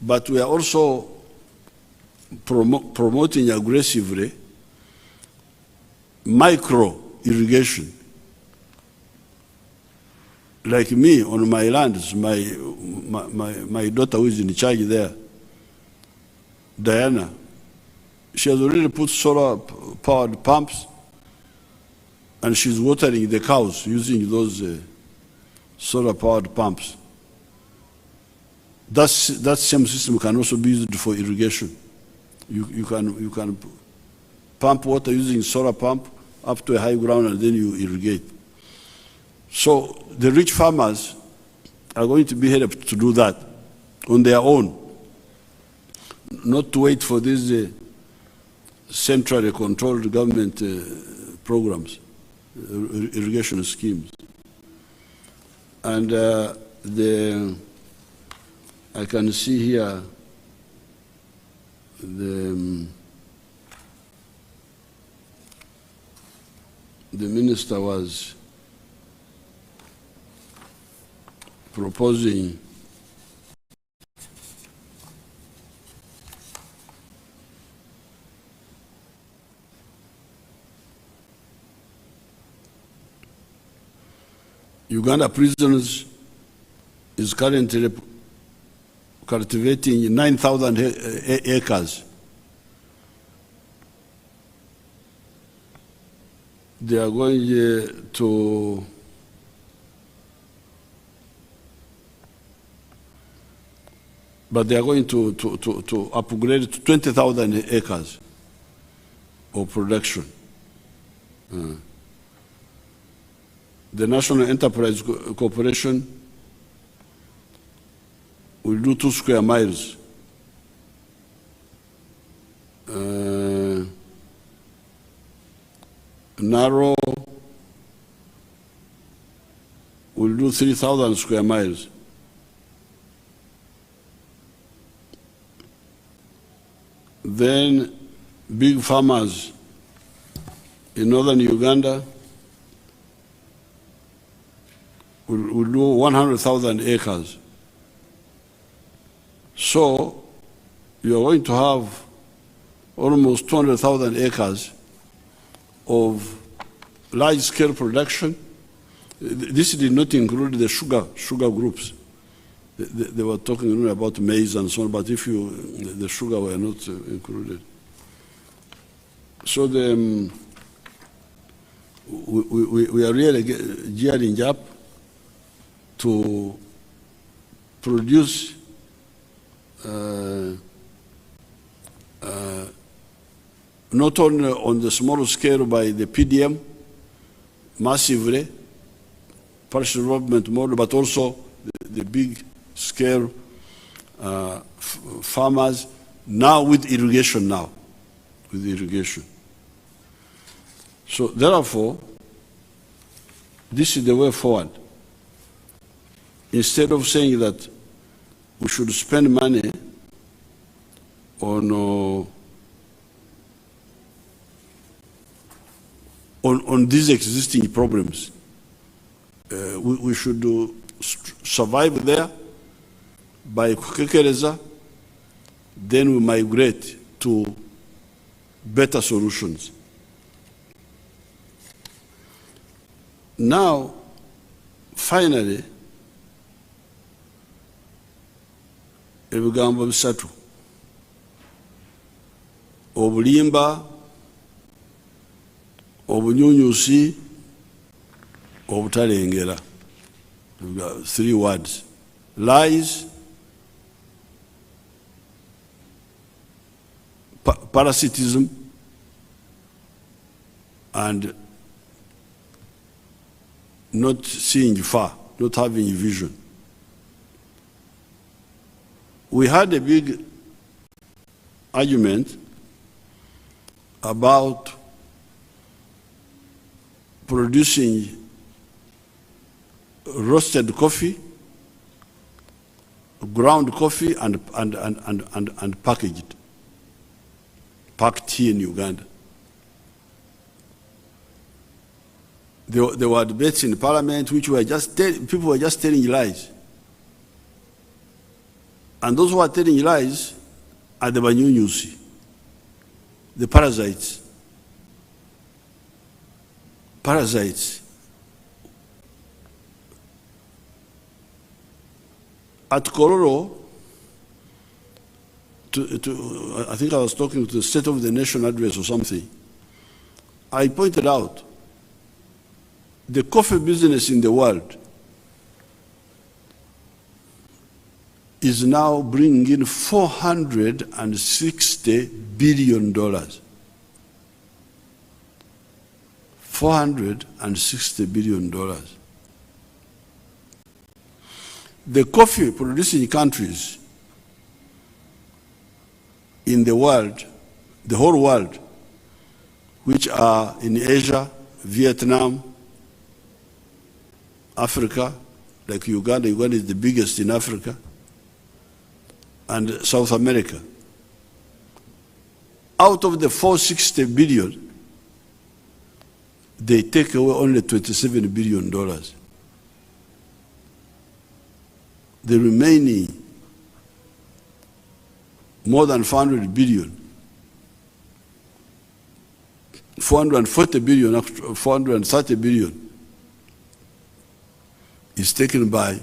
But we are also promoting aggressively micro irrigation. Like me on my lands, my daughter who is in charge there, Diana, she has already put solar powered pumps and she's watering the cows using those solar powered pumps. That same system can also be used for irrigation. You can pump water using solar pump up to a high ground and then you irrigate. So the rich farmers are going to be helped to do that on their own, not to wait for these centrally controlled government programs, irrigation schemes. And I can see here the minister was proposing Uganda prisons is currently cultivating 9,000 acres. They are going to but they are going to upgrade to 20,000 acres of production. The National Enterprise Corporation will do 2 square miles. Narrow will do 3,000 square miles. Then big farmers in northern Uganda will do 100,000 acres. So you are going to have almost 200,000 acres of large-scale production. This did not include the sugar groups. They were talking about maize and so on, but if the sugar were not included. So we are really gearing up to produce not only on the small scale by the PDM, massively, partial development model, but also the big scale farmers now with irrigation So therefore, this is the way forward. Instead of saying that we should spend money on these existing problems, we should survive there by kukekereza, then we migrate to better solutions. Now, finally, ebigambo bisatu: obulimba, obunyunyusi, obutalengera. 3 words: lies, parasitism, and not seeing far, not having vision. We had a big argument about producing roasted coffee ground coffee and packaged, packed here in Uganda. There were debates in Parliament which were people were just telling lies. And those who are telling lies are the Banyunyusi, the parasites. Parasites. At Kororo, I think I was talking to the State of the Nation address or something, I pointed out the coffee business in the world is now bringing in $460 billion. $460 billion. The coffee producing countries in the world, the whole world, which are in Asia, Vietnam, Africa, like Uganda. Uganda is the biggest in Africa, and South America. Out of the 460 billion, they take away only $27 billion. The remaining more than 400 billion, 440 billion, 430 billion is taken by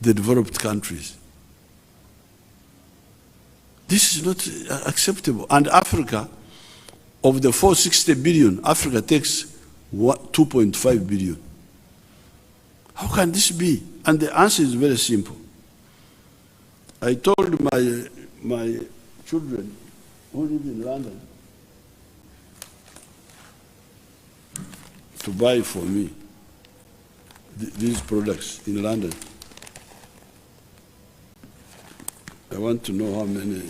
the developed countries. This is not acceptable. And Africa, of the 460 billion, Africa takes 2.5 billion. How can this be? And the answer is very simple. I told my children who live in London to buy for me these products in London. I want to know how many.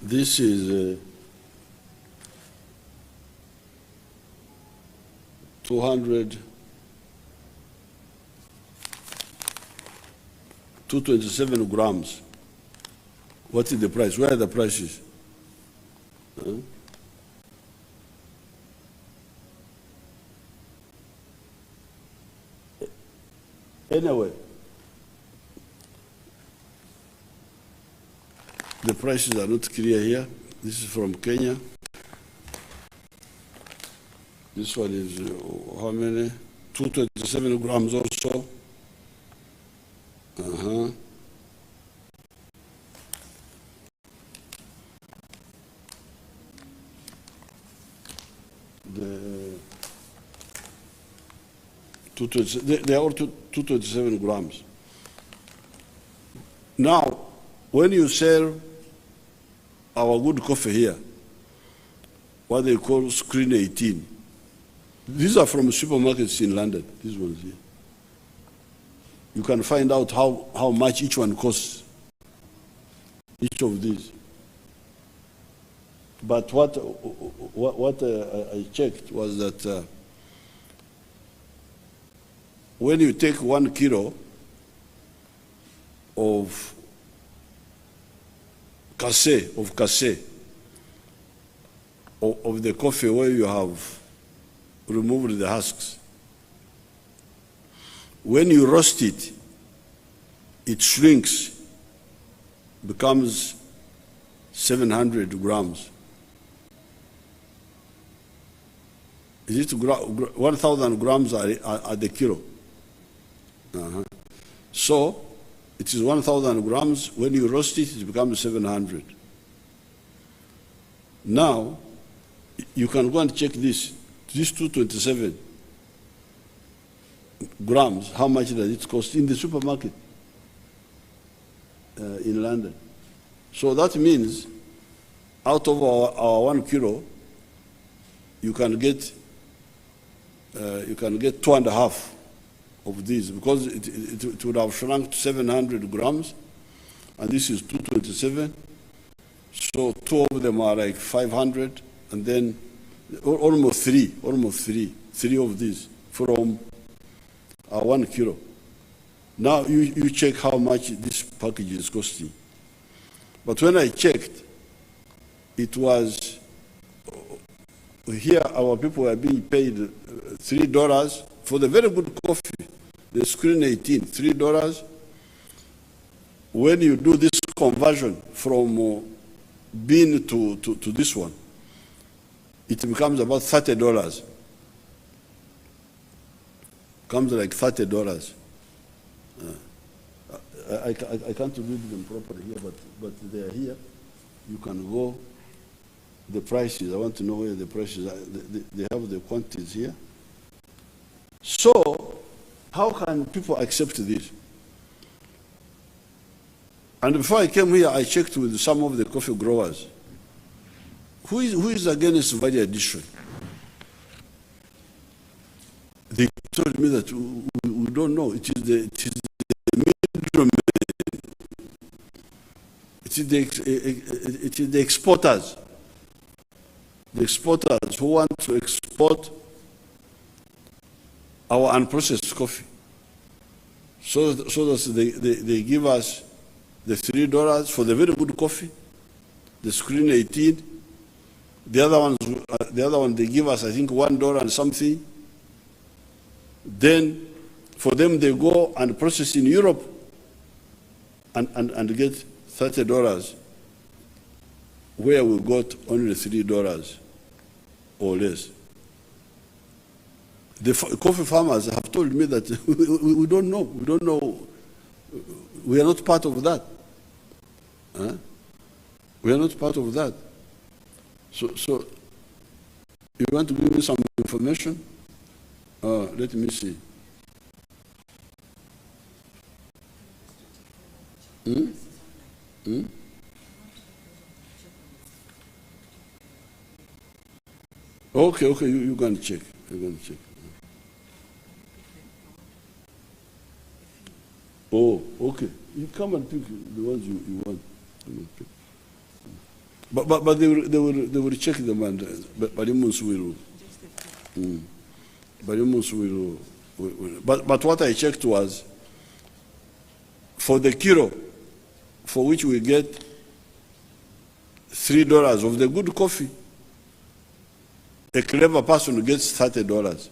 This is 227 grams. What is the price? Where are the prices? Huh? Anyway, the prices are not clear here. This is from Kenya. This one is how many? 227 grams also. They are all 227 grams. Now, when you sell our good coffee here, what they call screen 18, these are from supermarkets in London, these ones here. You can find out how much each one costs, each of these. But what I checked was that when you take 1 kilo of casé, of the coffee where you have removed the husks, when you roast it, it shrinks, becomes 700 grams. Is it 1,000 grams are the kilo? So it is 1,000 grams. When you roast it, it becomes 700. Now, you can go and check this 227 grams, how much does it cost in the supermarket in London? So that means out of our 1 kilo, you can get 2.5 of these, because it would have shrunk to 700 grams, and this is 227. So 2 of them are like 500, and then almost three of these from 1 kilo. Now you check how much this package is costing. But when I checked, it was, here our people were being paid $3 for the very good coffee, the screen 18, $3. When you do this conversion from bean to this one, it becomes about $30. Comes like $30. I can't read them properly here, but they are here. You can go. The prices, I want to know where the prices are. They have the quantities here. So, how can people accept this? And before I came here, I checked with some of the coffee growers. Who is against value addition? They told me that we don't know. It is the middlemen. It is the exporters. The exporters who want to export our unprocessed coffee. So that they give us the $3 for the very good coffee, the screen 18. The other one they give us, I think, $1 and something. Then for them they go and process in Europe and get $30, where we got only $3 or less. The coffee farmers have told me that we don't know. We don't know. We are not part of that. Huh? We are not part of that. So you want to give me some information? Let me see. Okay, you can check. Oh, okay. You come and pick the ones you want. But they will check them and but what I checked was for the kilo for which we get $3 of the good coffee, a clever person gets $30.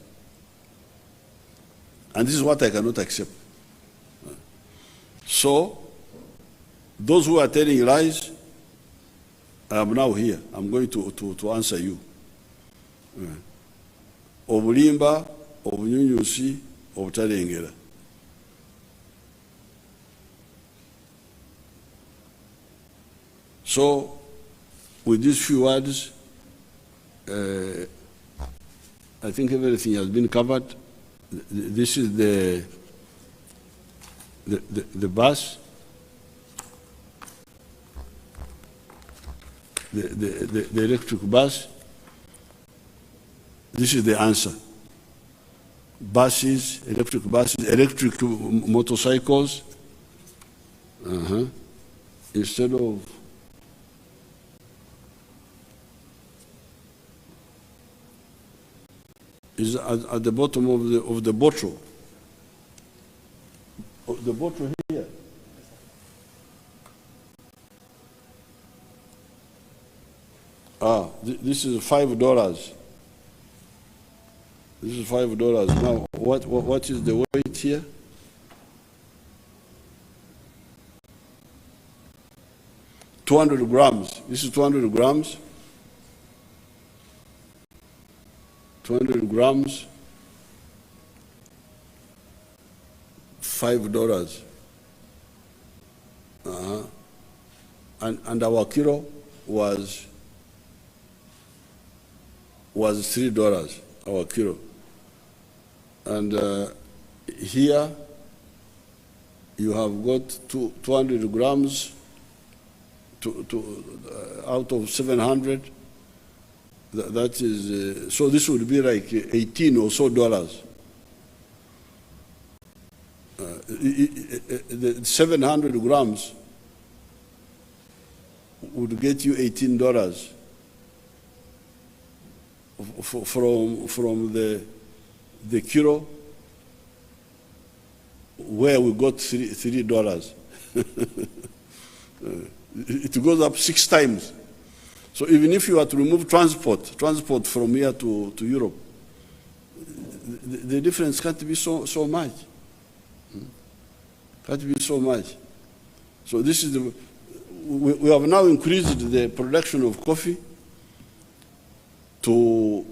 And this is what I cannot accept. So, those who are telling lies, I am now here. I'm going to answer you. Obulimba, obunyunyusi, obutalengera. So, with these few words, I think everything has been covered. This is the bus, the electric bus. This is the answer. Buses, electric motorcycles. Instead of is at the bottom of the bottle. The bottle here. This is $5. This is $5. Now, what is the weight here? $200 grams. This is 200 grams. 200 grams. $5. And our kilo was $3. Our kilo. And here you have got 200 grams out of 700. That is so. This would be like $18 or so. The 700 grams would get you $18. from the kilo where we got $3. It goes up 6 times. So even if you are to remove transport from here to Europe, the difference can't be so much. Can't be so much. So this is we have now increased the production of coffee to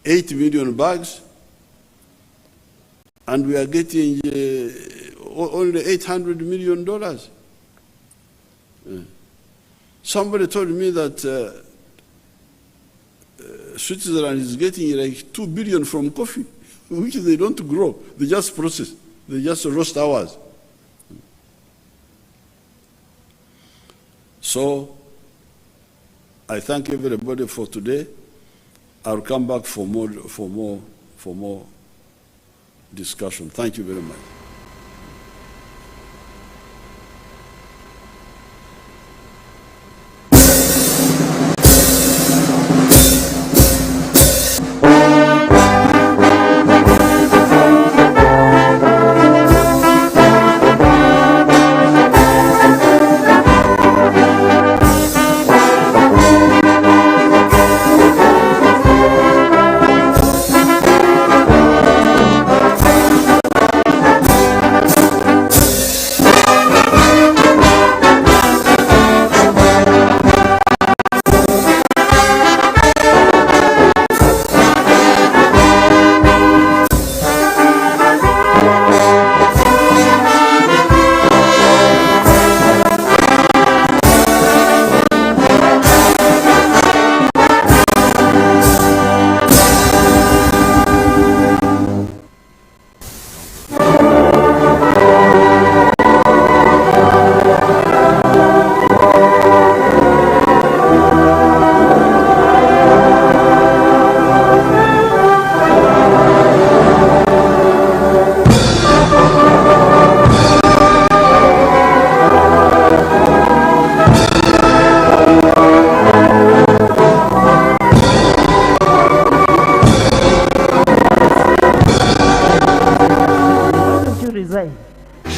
8 million bags, and we are getting only $800 million. Somebody told me that Switzerland is getting like 2 billion from coffee, which they don't grow. They just process. They just roast ours. So I thank everybody for today. I'll come back for more discussion. Thank you very much.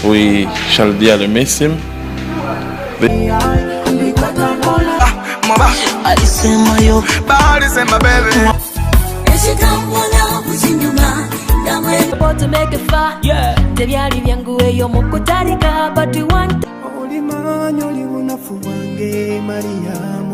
We shall dearly miss him. Maria